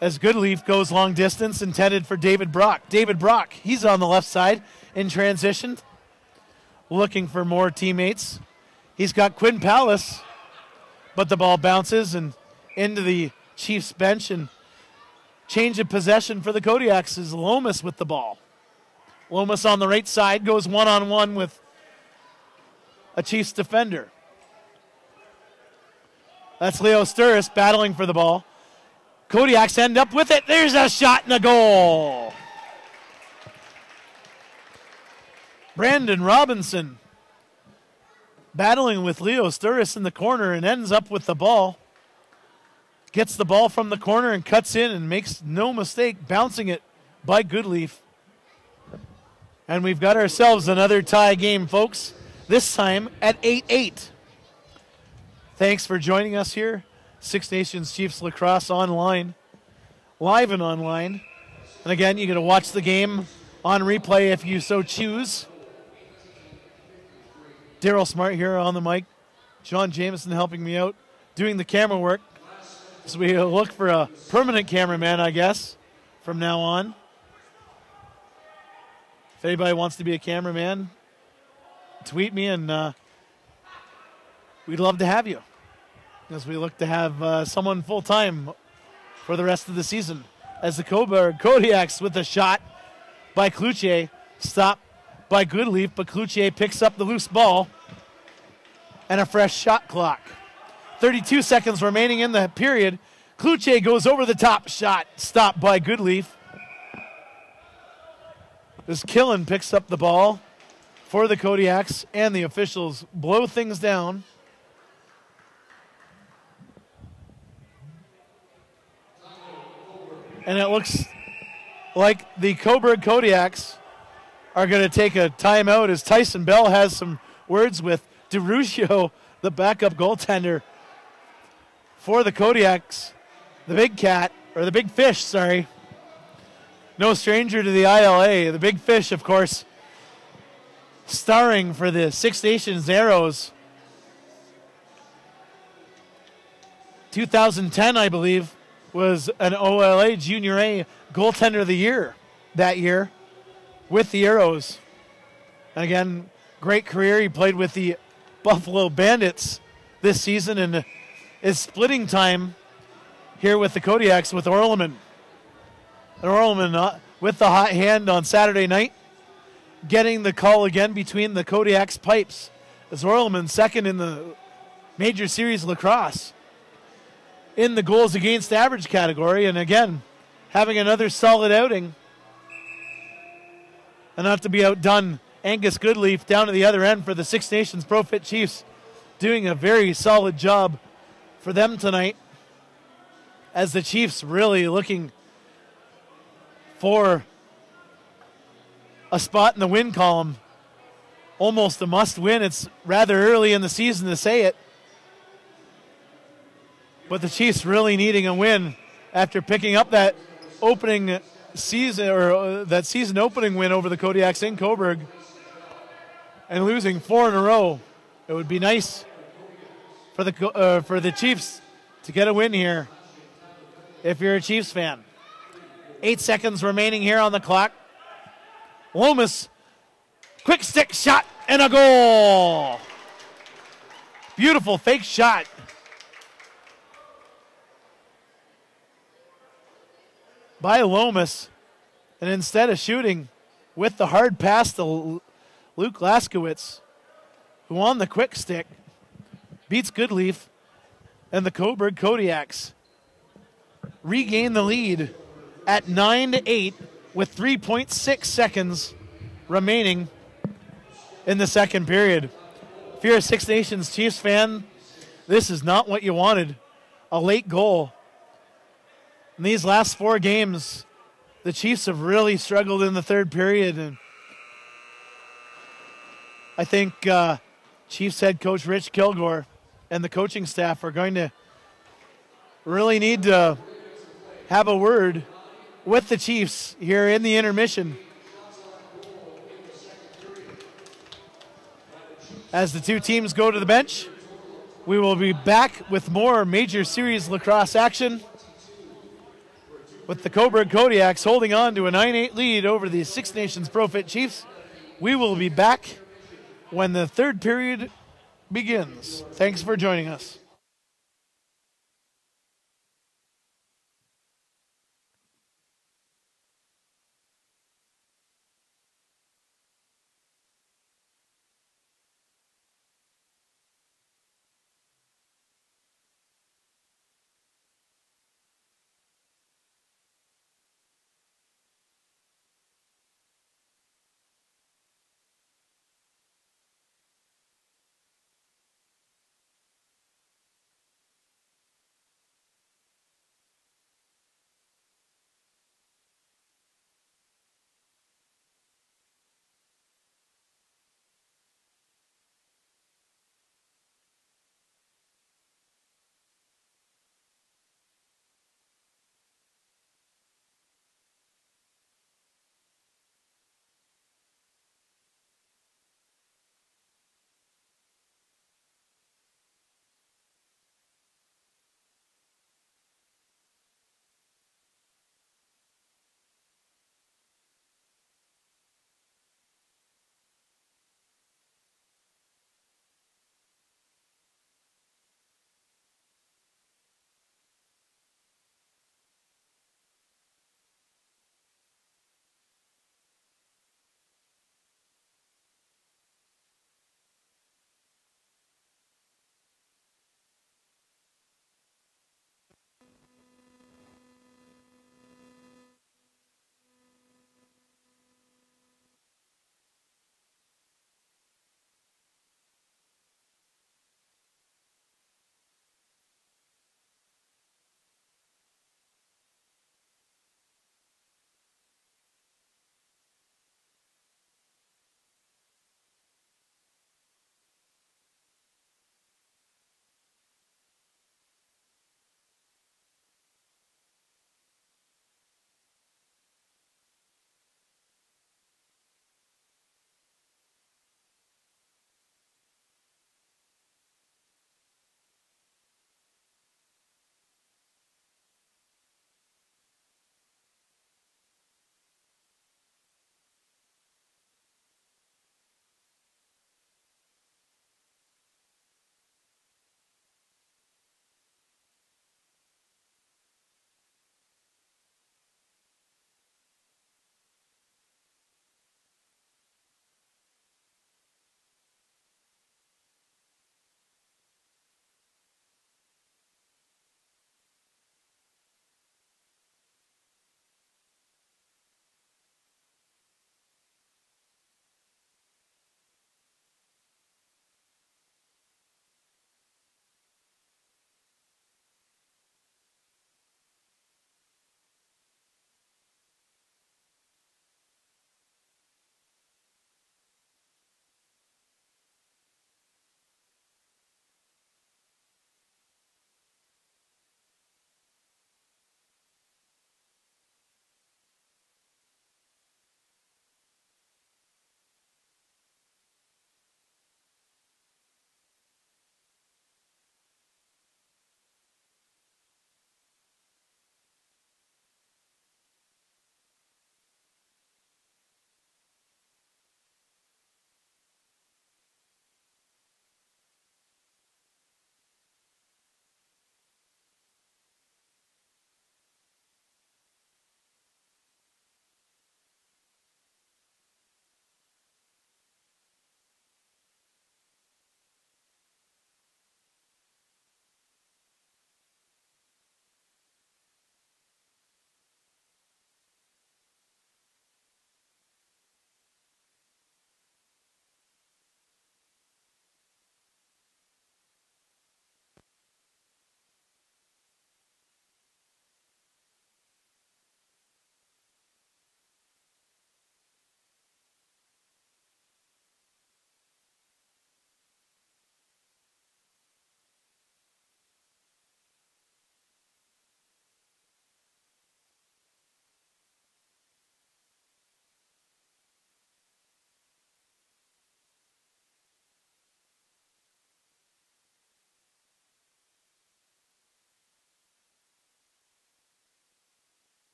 As Goodleaf goes long distance, intended for David Brock. David Brock, he's on the left side in transition, looking for more teammates. He's got Quinn Pallas, but the ball bounces and into the Chiefs bench, and change of possession for the Kodiaks is Lomas with the ball. Lomas on the right side goes one-on-one with a Chiefs defender. That's Leo Sturris battling for the ball. Kodiaks end up with it. There's a shot and a goal. Brandon Robinson battling with Leo Sturris in the corner and ends up with the ball. Gets the ball from the corner and cuts in and makes no mistake, bouncing it by Goodleaf. And we've got ourselves another tie game, folks, this time at 8-8. Thanks for joining us here. Six Nations Chiefs Lacrosse online, live and online. And again, you're going to watch the game on replay if you so choose. Daryl Smart here on the mic. John Jameson helping me out, doing the camera work. So we look for a permanent cameraman, I guess, from now on. If anybody wants to be a cameraman, tweet me and we'd love to have you, as we look to have someone full-time for the rest of the season. As the Coburg Kodiaks with a shot by Kluche, stopped by Goodleaf, but Kluche picks up the loose ball and a fresh shot clock. 32 seconds remaining in the period. Kluche goes over the top, shot stopped by Goodleaf. As Killen picks up the ball for the Kodiaks, and the officials blow things down. And it looks like the Coburg Kodiaks are going to take a timeout as Tyson Bell has some words with DeRuggio, the backup goaltender for the Kodiaks. The big cat, or the big fish, sorry. No stranger to the ILA. The big fish, of course, starring for the Six Nations Arrows. 2010, I believe, was an OLA Junior A goaltender of the year that year with the Arrows. And again, great career. He played with the Buffalo Bandits this season and is splitting time here with the Kodiaks with Orleman. And Orleman with the hot hand on Saturday night, getting the call again between the Kodiaks pipes. As Orleman second in the Major Series Lacrosse in the goals against average category, and again having another solid outing. And not to be outdone, Angus Goodleaf down to the other end for the Six Nations Pro Fit Chiefs, doing a very solid job for them tonight, as the Chiefs really looking for a spot in the win column. Almost a must win. It's rather early in the season to say it, but the Chiefs really needing a win after picking up that opening season, or that season opening win over the Kodiaks in Coburg, and losing 4 in a row. It would be nice for the Chiefs to get a win here if you're a Chiefs fan. 8 seconds remaining here on the clock. Lomas, quick stick shot and a goal. Beautiful fake shot. By Lomas, and instead of shooting with the hard pass to Luke Laskowitz, who on the quick stick beats Goodleaf, and the Coburg Kodiaks regain the lead at 9-8 with 3.6 seconds remaining in the second period. If you're a Six Nations Chiefs fan, this is not what you wanted. A late goal. In these last 4 games, the Chiefs have really struggled in the third period, and I think Chiefs head coach Rich Kilgore and the coaching staff are going to really need to have a word with the Chiefs here in the intermission, as the two teams go to the bench. We will be back with more Major Series lacrosse action, with the Coburg Kodiaks holding on to a 9-8 lead over the Six Nations Pro Fit Chiefs. We will be back when the third period begins. Thanks for joining us.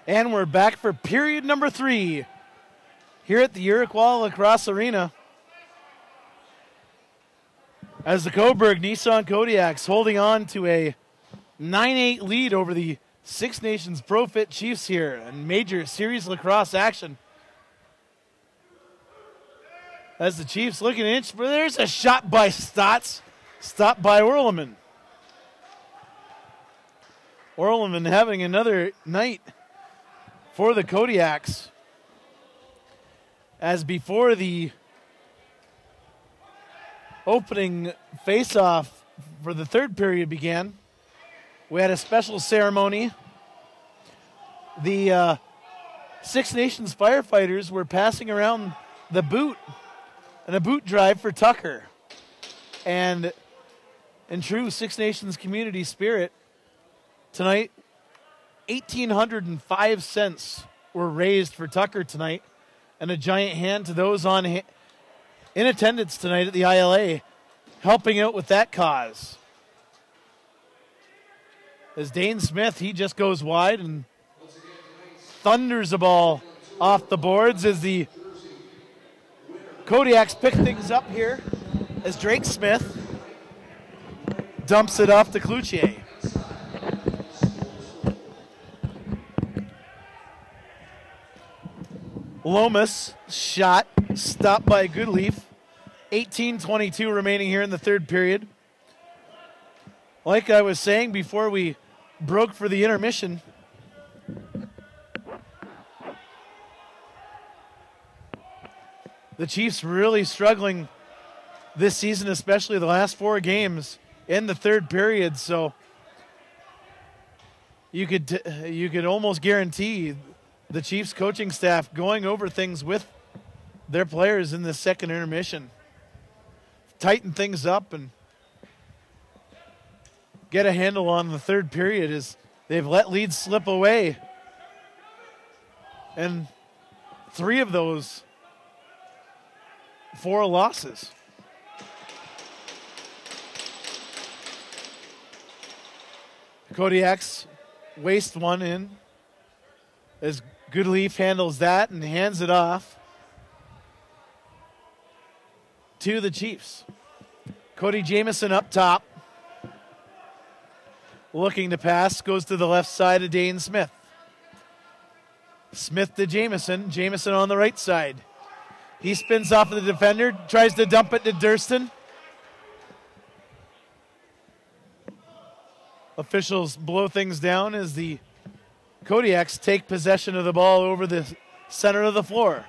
And we're back for period number 3 here at the Iroquois Lacrosse Arena. As the Coburg Kodiaks holding on to a 9-8 lead over the Six Nations Pro Fit Chiefs here in major series lacrosse action. As the Chiefs looking to inch, but there's a shot by Stotts, stopped by Orleman. Orleman having another night for the Kodiaks. As before the opening face-off for the third period began, we had a special ceremony. The Six Nations firefighters were passing around the boot and a boot drive for Tucker. And in true Six Nations community spirit, tonight, 1,805 cents were raised for Tucker tonight, and a giant hand to those in attendance tonight at the ILA, helping out with that cause. As Dane Smith, he just goes wide and thunders a ball off the boards as the Kodiaks pick things up here as Drake Smith dumps it off to Cloutier. Lomas shot, stopped by Goodleaf. 18:22 remaining here in the third period. Like I was saying before we broke for the intermission, the Chiefs really struggling this season, especially the last 4 games in the third period. So you could almost guarantee the Chiefs coaching staff going over things with their players in the second intermission. Tighten things up and get a handle on the third period as they've let leads slip away. And 3 of those 4 losses. The Kodiaks waste one in as Goodleaf handles that and hands it off to the Chiefs. Cody Jamieson up top. Looking to pass, goes to the left side of Dane Smith. Smith to Jamieson. Jamieson on the right side. He spins off of the defender, tries to dump it to Durston. Officials blow things down as the Kodiaks take possession of the ball over the center of the floor.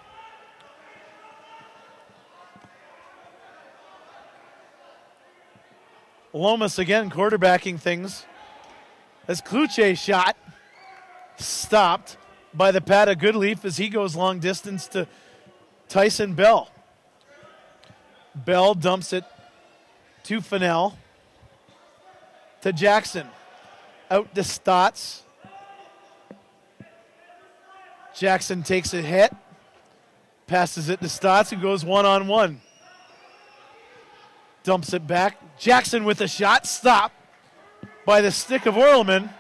Lomas again quarterbacking things as Cloutier shot stopped by the pad of Goodleaf as he goes long distance to Tyson Bell. Bell dumps it to Fennell, to Jackson, out to Stotts. Jackson takes a hit, passes it to Stotts, who goes one-on-one. Dumps it back. Jackson with a shot, stopped by the stick of Orleman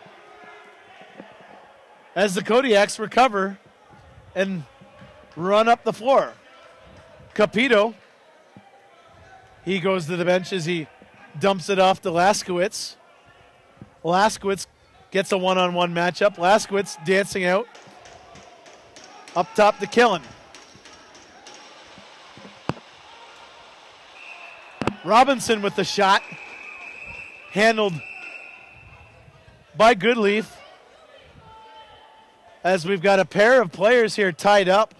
as the Kodiaks recover and run up the floor. Capito, he goes to the bench as he dumps it off to Laskowitz. Laskowitz gets a one-on-one matchup. Laskowitz dancing out. Up top to Killen. Robinson with the shot. Handled by Goodleaf. As we've got a pair of players here tied up.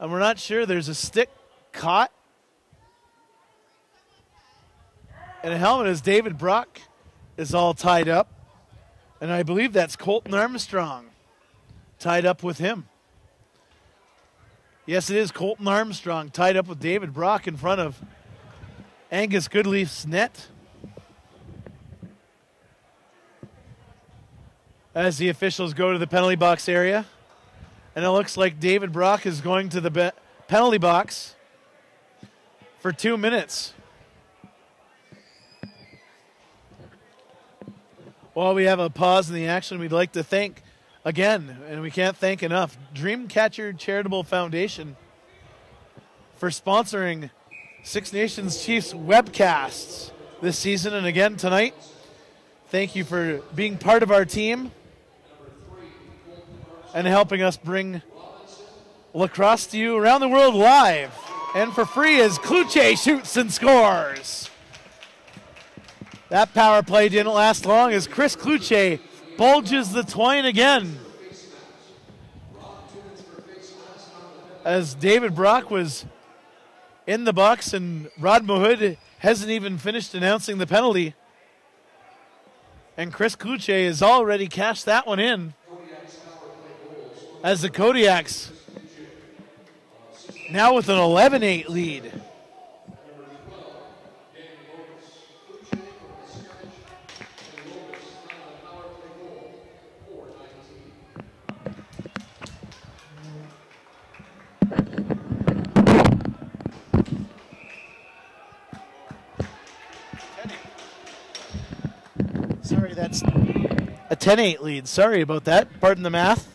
And we're not sure, there's a stick caught. And a helmet as David Brock is all tied up. And I believe that's Colton Armstrong tied up with him. Yes, it is Colton Armstrong tied up with David Brock in front of Angus Goodleaf's net. As the officials go to the penalty box area. And it looks like David Brock is going to the penalty box for 2 minutes. While we have a pause in the action, we'd like to thank again, and we can't thank enough, Dreamcatcher Charitable Foundation for sponsoring Six Nations Chiefs webcasts this season and again tonight. Thank you for being part of our team and helping us bring lacrosse to you around the world live and for free as Kluche shoots and scores. That power play didn't last long as Chris Kluche bulges the twine again. As David Brock was in the box and Rod Mahood hasn't even finished announcing the penalty. And Chris Kluche has already cashed that one in. As the Kodiaks now with an 11-8 lead. Sorry, that's a 10-8 lead. Sorry about that. Pardon the math.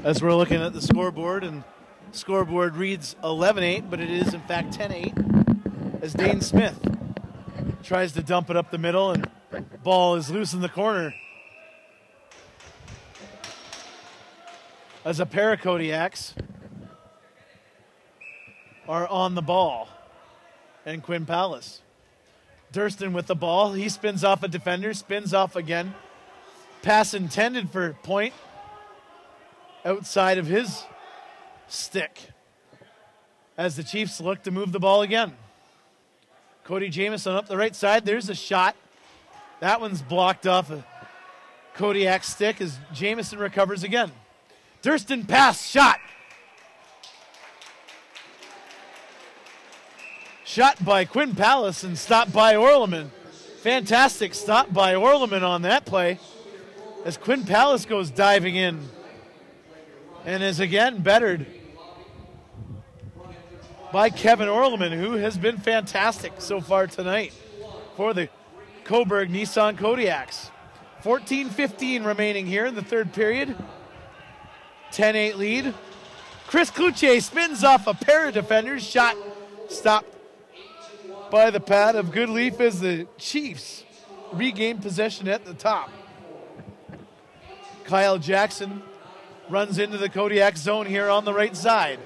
As we're looking at the scoreboard, and scoreboard reads 11-8, but it is in fact 10-8 as Dane Smith tries to dump it up the middle and ball is loose in the corner. As a pair of Kodiaks are on the ball. And Quinn Palace. Durston with the ball. He spins off a defender, spins off again. Pass intended for point. Outside of his stick. As the Chiefs look to move the ball again. Cody Jamieson up the right side. There's a shot. That one's blocked off a Kodiak stick as Jamieson recovers again. Durston pass, shot. Shot by Quinn Palace and stopped by Orleman. Fantastic stop by Orleman on that play as Quinn Palace goes diving in and is again bettered by Kevin Orleman, who has been fantastic so far tonight for the Coburg Nissan Kodiaks. 14-15 remaining here in the third period. 10-8 lead. Chris Kluche spins off a pair of defenders. Shot stopped by the pad of Goodleaf as the Chiefs regain possession at the top. Kyle Jackson runs into the Kodiak zone here on the right side.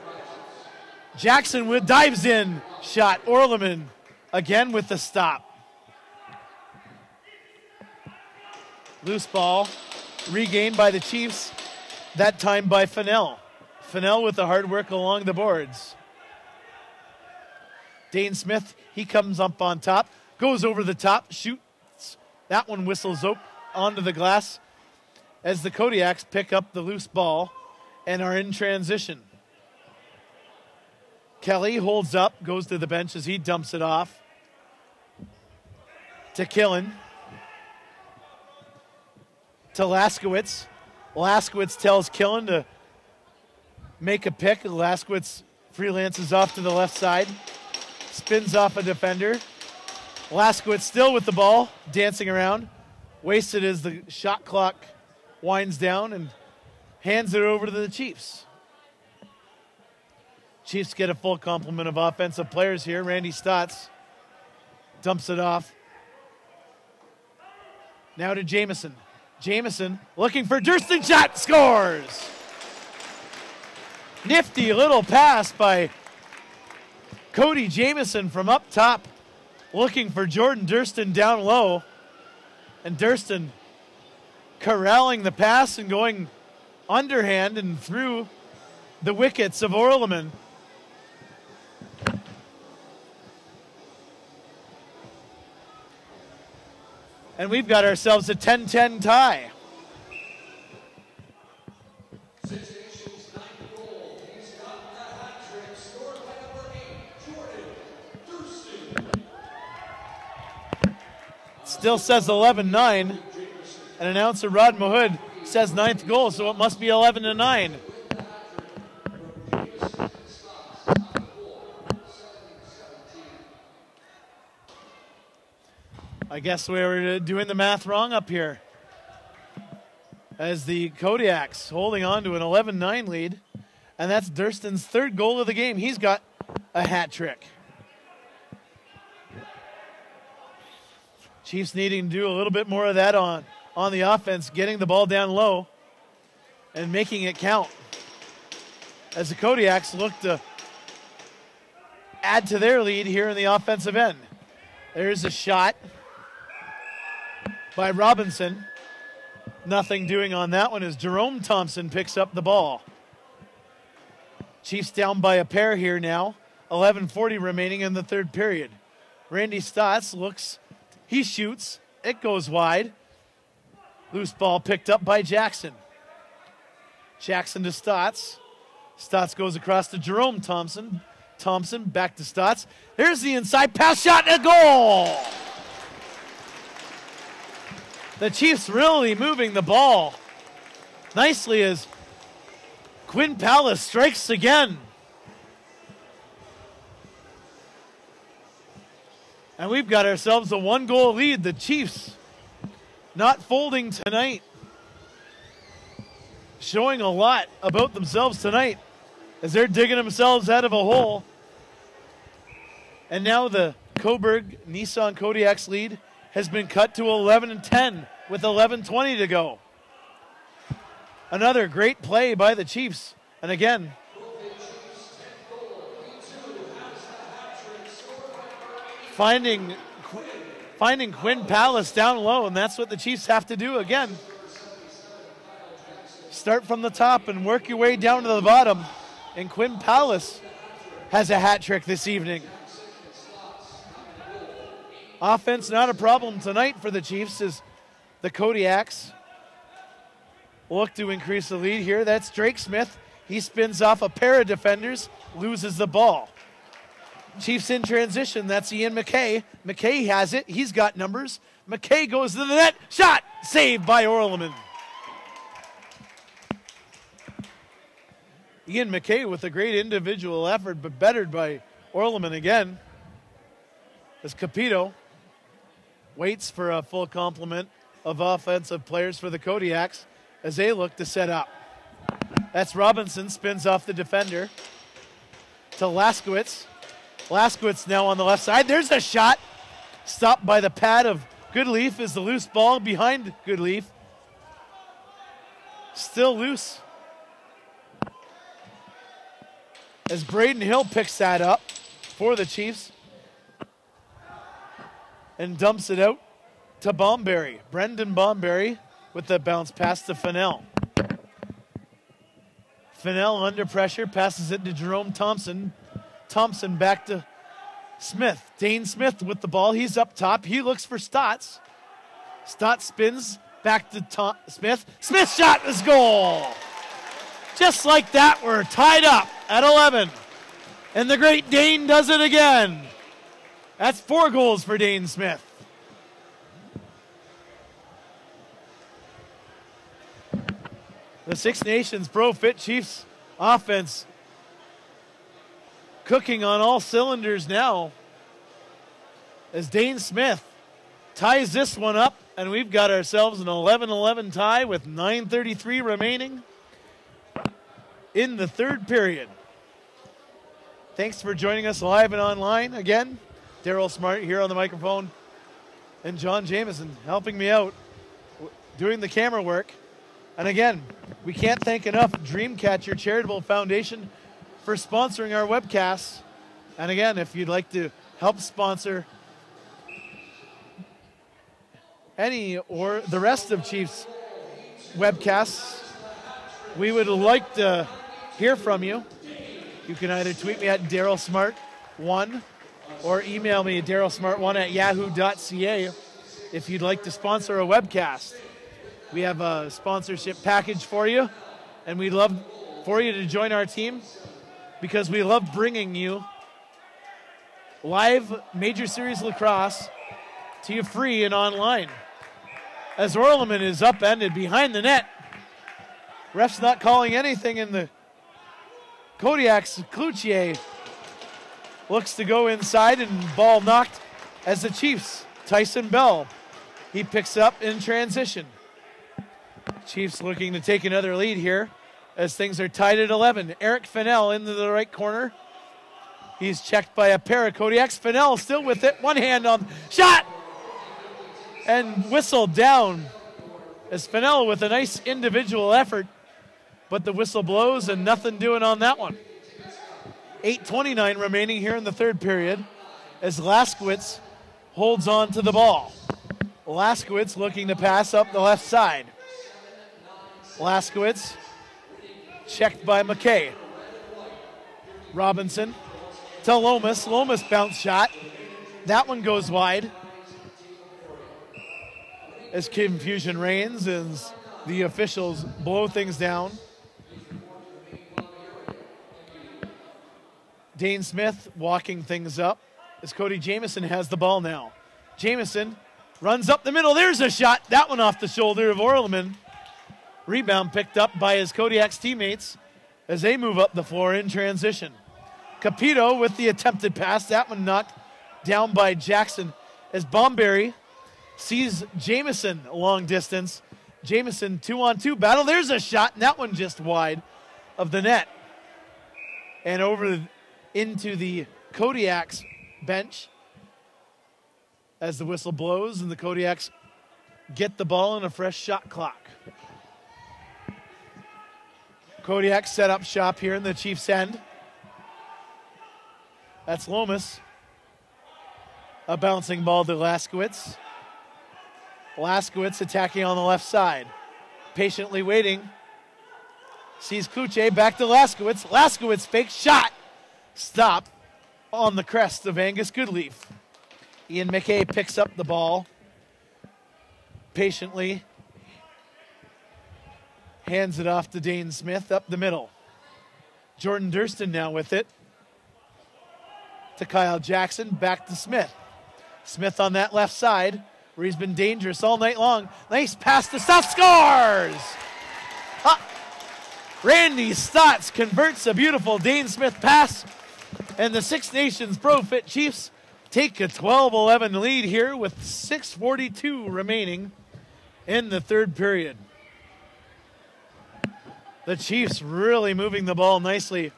Jackson with dives in. Shot. Orleman again with the stop. Loose ball regained by the Chiefs, that time by Fennell. Fennell with the hard work along the boards. Dane Smith, he comes up on top, goes over the top, shoots. That one whistles onto the glass as the Kodiaks pick up the loose ball and are in transition. Kelly holds up, goes to the bench as he dumps it off to Killen. To Laskowitz. Laskowitz tells Killen to make a pick. Laskowitz freelances off to the left side. Spins off a defender. Laskowitz still with the ball, dancing around. Wasted as the shot clock winds down and hands it over to the Chiefs. Chiefs get a full complement of offensive players here. Randy Stotts dumps it off. Now to Jamieson. Jamieson looking for Durston, shot, scores! Nifty little pass by Cody Jamieson from up top, looking for Jordan Durston down low. And Durston corralling the pass and going underhand and through the wickets of Orleman. And we've got ourselves a 10-10 tie. Still says 11-9. And announcer Rod Mahood says 9th goal, so it must be 11-9. I guess we were doing the math wrong up here. As the Kodiaks holding on to an 11-9 lead. And that's Durston's third goal of the game. He's got a hat trick. Chiefs needing to do a little bit more of that on the offense, getting the ball down low and making it count. As the Kodiaks look to add to their lead here in the offensive end. There's a shot by Robinson. Nothing doing on that one as Jerome Thompson picks up the ball. Chiefs down by a pair here now. 11:40 remaining in the third period. Randy Stotts looks, he shoots, it goes wide. Loose ball picked up by Jackson. Jackson to Stotts. Stotts goes across to Jerome Thompson. Thompson back to Stotts. There's the inside pass shot and a goal! The Chiefs really moving the ball nicely as Quinn Palace strikes again. And we've got ourselves a 1-goal lead. The Chiefs not folding tonight. Showing a lot about themselves tonight as they're digging themselves out of a hole. And now the Coburg Nissan Kodiaks lead has been cut to 11-10 with 11:20 to go. Another great play by the Chiefs. And again, finding Quinn Palace down low, and that's what the Chiefs have to do again. Start from the top and work your way down to the bottom. And Quinn Palace has a hat trick this evening. Offense not a problem tonight for the Chiefs as the Kodiaks look to increase the lead here. That's Drake Smith. He spins off a pair of defenders, loses the ball. Chiefs in transition. That's Ian McKay. McKay has it. He's got numbers. McKay goes to the net. Shot! Saved by Orleman. Ian McKay with a great individual effort, but bettered by Orleman again. As Capito waits for a full complement of offensive players for the Kodiaks as they look to set up. That's Robinson, spins off the defender to Laskowitz. Laskowitz now on the left side. There's a shot. Stopped by the pad of Goodleaf as the loose ball behind Goodleaf. Still loose. As Braden Hill picks that up for the Chiefs and dumps it out to Bomberry. Brendan Bomberry with the bounce pass to Fennell. Fennell under pressure, passes it to Jerome Thompson. Thompson back to Smith. Dane Smith with the ball. He's up top. He looks for Stotts. Stotts spins back to Smith. Smith shot is goal. Just like that, we're tied up at 11. And the great Dane does it again. That's 4 goals for Dane Smith. The Six Nations Pro Fit Chiefs offense cooking on all cylinders now as Dane Smith ties this one up, and we've got ourselves an 11-11 tie with 9:33 remaining in the third period. Thanks for joining us live and online. Again, Daryl Smart here on the microphone and John Jameson helping me out doing the camera work. And again, we can't thank enough Dreamcatcher Charitable Foundation for sponsoring our webcasts. And again, if you'd like to help sponsor any or the rest of Chiefs webcasts, we would like to hear from you. You can either tweet me at DarylSmart1 or email me at darylsmart1@yahoo.ca if you'd like to sponsor a webcast. We have a sponsorship package for you, and we'd love for you to join our team because we love bringing you live Major Series lacrosse to you free and online. As Orleman is upended behind the net, ref's not calling anything in the Kodiaks. Cloutier looks to go inside and ball knocked as the Chiefs Tyson Bell. He picks up in transition. Chiefs looking to take another lead here as things are tied at 11. Eric Fennell into the right corner. He's checked by a pair of Kodiaks. Fennell still with it. One hand on shot. And whistled down as Fennell with a nice individual effort. But the whistle blows and nothing doing on that one. 8:29 remaining here in the third period as Laskowitz holds on to the ball. Laskowitz looking to pass up the left side. Laskowitz checked by McKay. Robinson to Lomas. Lomas bounce shot. That one goes wide. As confusion reigns as the officials blow things down. Dane Smith walking things up as Cody Jamieson has the ball now. Jamieson runs up the middle. There's a shot. That one off the shoulder of Orleman. Rebound picked up by his Kodiaks teammates as they move up the floor in transition. Capito with the attempted pass. That one knocked down by Jackson as Bomberry sees Jamieson long distance. Jamieson 2-on-2 battle. There's a shot, and that one just wide of the net. And over into the Kodiaks bench as the whistle blows and the Kodiaks get the ball in a fresh shot clock. Kodiaks set up shop here in the Chiefs' end. That's Lomas. A bouncing ball to Laskowitz. Laskowitz attacking on the left side. Patiently waiting. Sees Kluche, back to Laskowitz. Laskowitz fake shot. Stop on the crest of Angus Goodleaf. Ian McKay picks up the ball. Patiently hands it off to Dane Smith up the middle. Jordan Durston now with it. To Kyle Jackson, back to Smith. Smith on that left side, where he's been dangerous all night long. Nice pass to Stotts, scores! Randy Stotts converts a beautiful Dane Smith pass, and the Six Nations Pro Fit Chiefs take a 12-11 lead here with 6:42 remaining in the third period. The Chiefs really moving the ball nicely,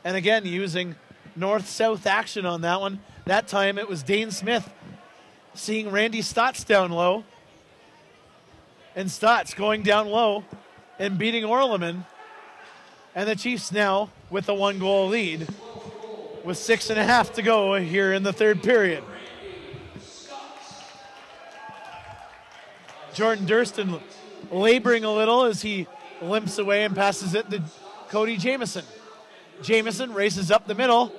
and again using north-south action on that one. That time it was Dane Smith seeing Randy Stotts down low, and Stotts going down low and beating Orleman. And the Chiefs now with a 1-goal lead with 6.5 to go here in the third period. Jordan Durston laboring a little as he limps away and passes it to Cody Jamieson. Jamieson races up the middle.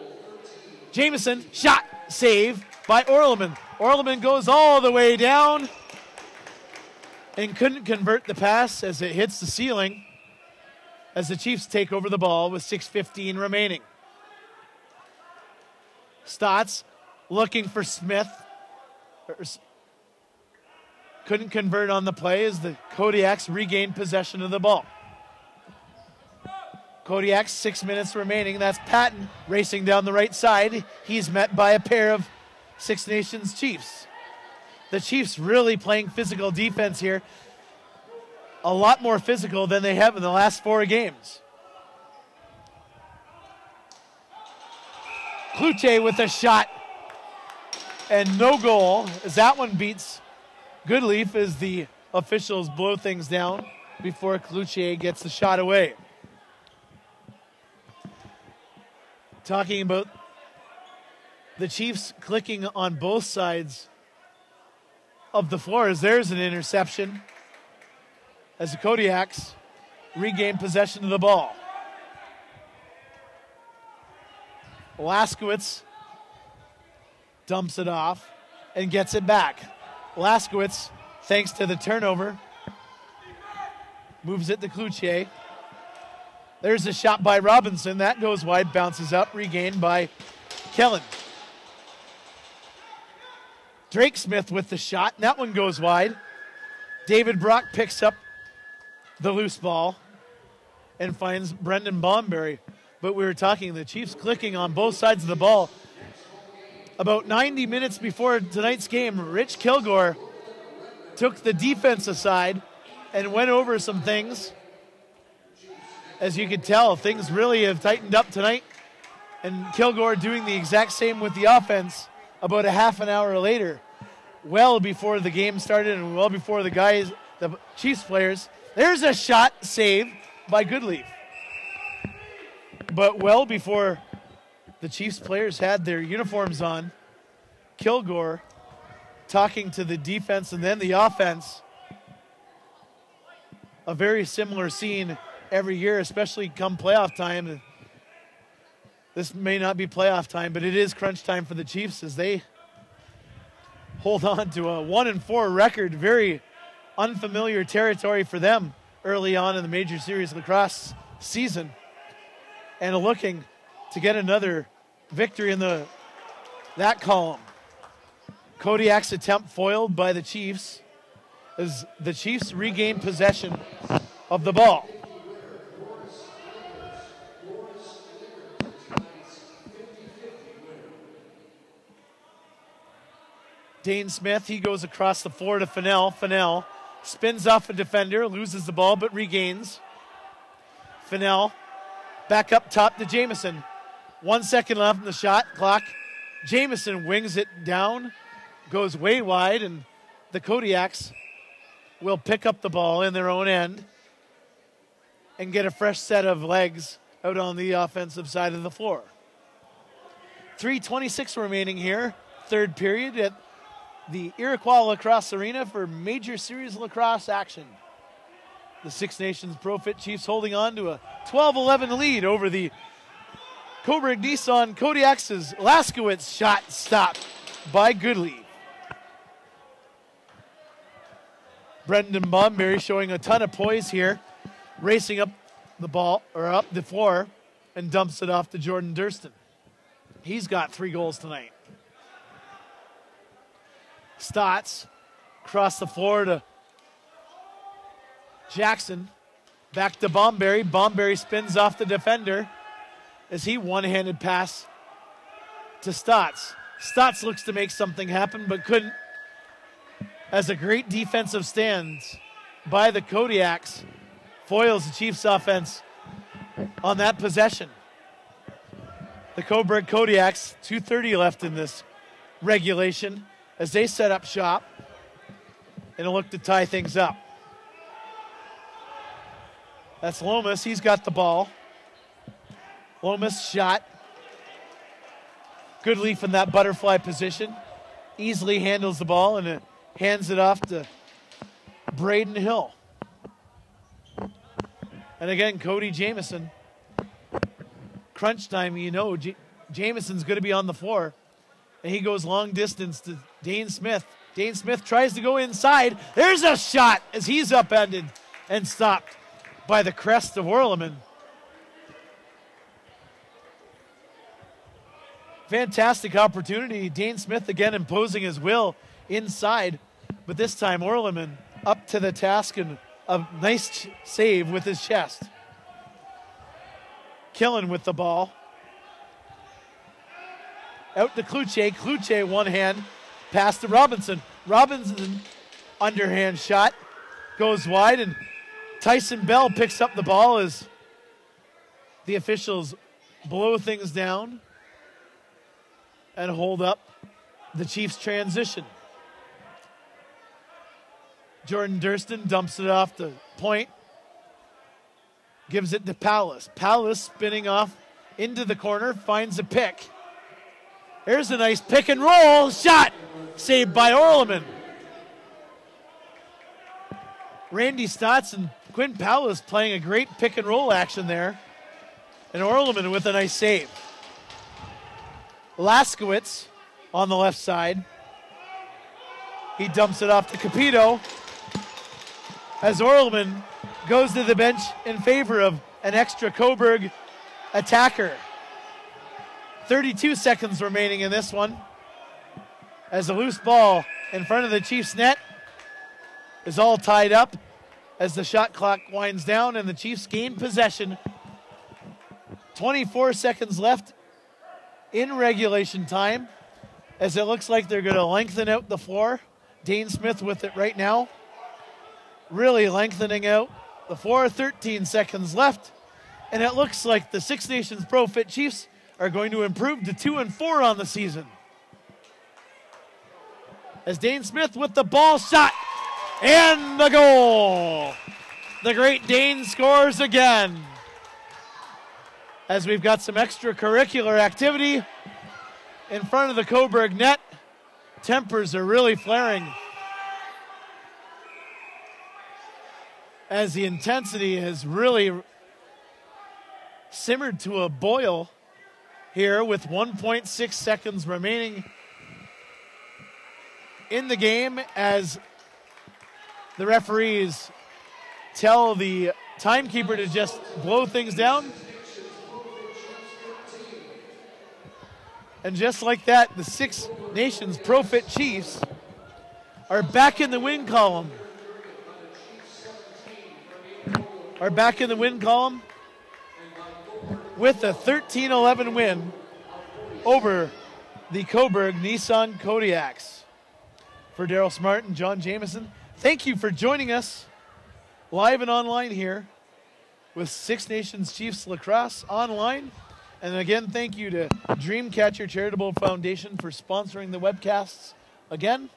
Jamieson, shot, save by Orleman. Orleman goes all the way down and couldn't convert the pass as it hits the ceiling as the Chiefs take over the ball with 6:15 remaining. Stotts looking for Smith. Couldn't convert on the play as the Kodiaks regained possession of the ball. Kodiaks, 6 minutes remaining. That's Patton racing down the right side. He's met by a pair of Six Nations Chiefs. The Chiefs really playing physical defense here. A lot more physical than they have in the last 4 games. Kluche with a shot and no goal as that one beats Goodleaf as the officials blow things down before Kluche gets the shot away. Talking about the Chiefs clicking on both sides of the floor as there's an interception as the Kodiaks regain possession of the ball. Laskowitz dumps it off and gets it back. Laskowitz, thanks to the turnover, moves it to Kluche. There's a shot by Robinson. That goes wide, bounces up, regained by Kellen. Drake Smith with the shot, and that one goes wide. David Brock picks up the loose ball and finds Brendan Bomberry. But we were talking, the Chiefs clicking on both sides of the ball. About 90 minutes before tonight's game, Rich Kilgore took the defense aside and went over some things. As you can tell, things really have tightened up tonight. And Kilgore doing the exact same with the offense about a half an hour later, well before the game started and well before the Chiefs players. There's a shot saved by Goodleaf. But well before the Chiefs players had their uniforms on, Kilgore talking to the defense and then the offense. A very similar scene every year, especially come playoff time. This may not be playoff time, but it is crunch time for the Chiefs as they hold on to a 1-4 record. Very unfamiliar territory for them early on in the Major Series lacrosse season, and looking to get another victory in that column. Kodiaks' attempt foiled by the Chiefs as the Chiefs regain possession of the ball. Dane Smith, he goes across the floor to Fennell. Fennell spins off a defender, loses the ball, but regains. Fennell back up top to Jamison. 1 second left in the shot clock. Jamison wings it down, goes way wide, and the Kodiaks will pick up the ball in their own end and get a fresh set of legs out on the offensive side of the floor. 3:26 remaining here, third period at the Iroquois Lacrosse Arena for Major Series lacrosse action. The Six Nations Pro-Fit Chiefs holding on to a 12-11 lead over the Coburg Kodiaks' Laskowitz shot stopped by Goodleaf. Brendan Bomberry showing a ton of poise here, racing up the ball, or up the floor, and dumps it off to Jordan Durston. He's got 3 goals tonight. Stotts across the floor to Jackson. Back to Bomberry. Bomberry spins off the defender as he one-handed pass to Stotts. Stotts looks to make something happen but couldn't, as a great defensive stance by the Kodiaks foils the Chiefs offense on that possession. The Coburg Kodiaks, 2:30 left in this regulation, as they set up shop and look to tie things up. That's Lomas. He's got the ball. Lomas shot. Goodleaf in that butterfly position. Easily handles the ball and hands it off to Braden Hill. And again, Cody Jamison. Crunch time, you know, Jamison's going to be on the floor. And he goes long distance to Dane Smith. Dane Smith tries to go inside. There's a shot as he's upended and stopped by the crest of Orleman. Fantastic opportunity. Dane Smith again imposing his will inside. But this time Orleman up to the task and a nice save with his chest. Killen with the ball. Out to Kluche. Kluche one hand. Pass to Robinson. Robinson underhand shot. Goes wide and Tyson Bell picks up the ball as the officials blow things down and hold up the Chiefs' transition. Jordan Durston dumps it off the point. Gives it to Paulus. Paulus spinning off into the corner. Finds a pick. There's a nice pick and roll shot. Saved by Orleman. Randy Stotts and Quinn Paulus playing a great pick and roll action there. And Orleman with a nice save. Laskowitz on the left side. He dumps it off to Capito as Orleman goes to the bench in favor of an extra Coburg attacker. 32 seconds remaining in this one as a loose ball in front of the Chiefs net is all tied up as the shot clock winds down and the Chiefs gain possession. 24 seconds left in regulation time as it looks like they're going to lengthen out the floor. Dane Smith with it right now. Really lengthening out the floor. 13 seconds left. And it looks like the Six Nations Pro Fit Chiefs are going to improve to 2-4 on the season. As Dane Smith with the ball shot and the goal. The great Dane scores again. As we've got some extracurricular activity in front of the Coburg net. Tempers are really flaring as the intensity has really simmered to a boil here with 1.6 seconds remaining in the game as the referees tell the timekeeper to just blow things down. And just like that, the Six Nations Pro Fit Chiefs are back in the win column. With a 13-11 win over the Coburg Nissan Kodiaks. For Daryl Smart and John Jameson, thank you for joining us live and online here with Six Nations Chiefs Lacrosse Online. And again, thank you to Dreamcatcher Charitable Foundation for sponsoring the webcasts again.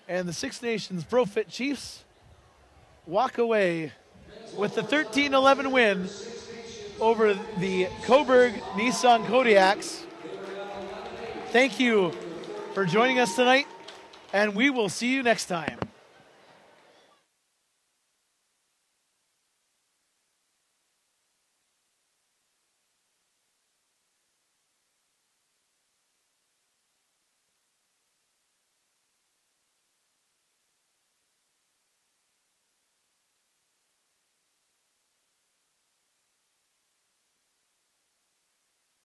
And the Six Nations Pro Fit Chiefs walk away with the 13-11 win over the Coburg Nissan Kodiaks. Thank you for joining us tonight, and we will see you next time.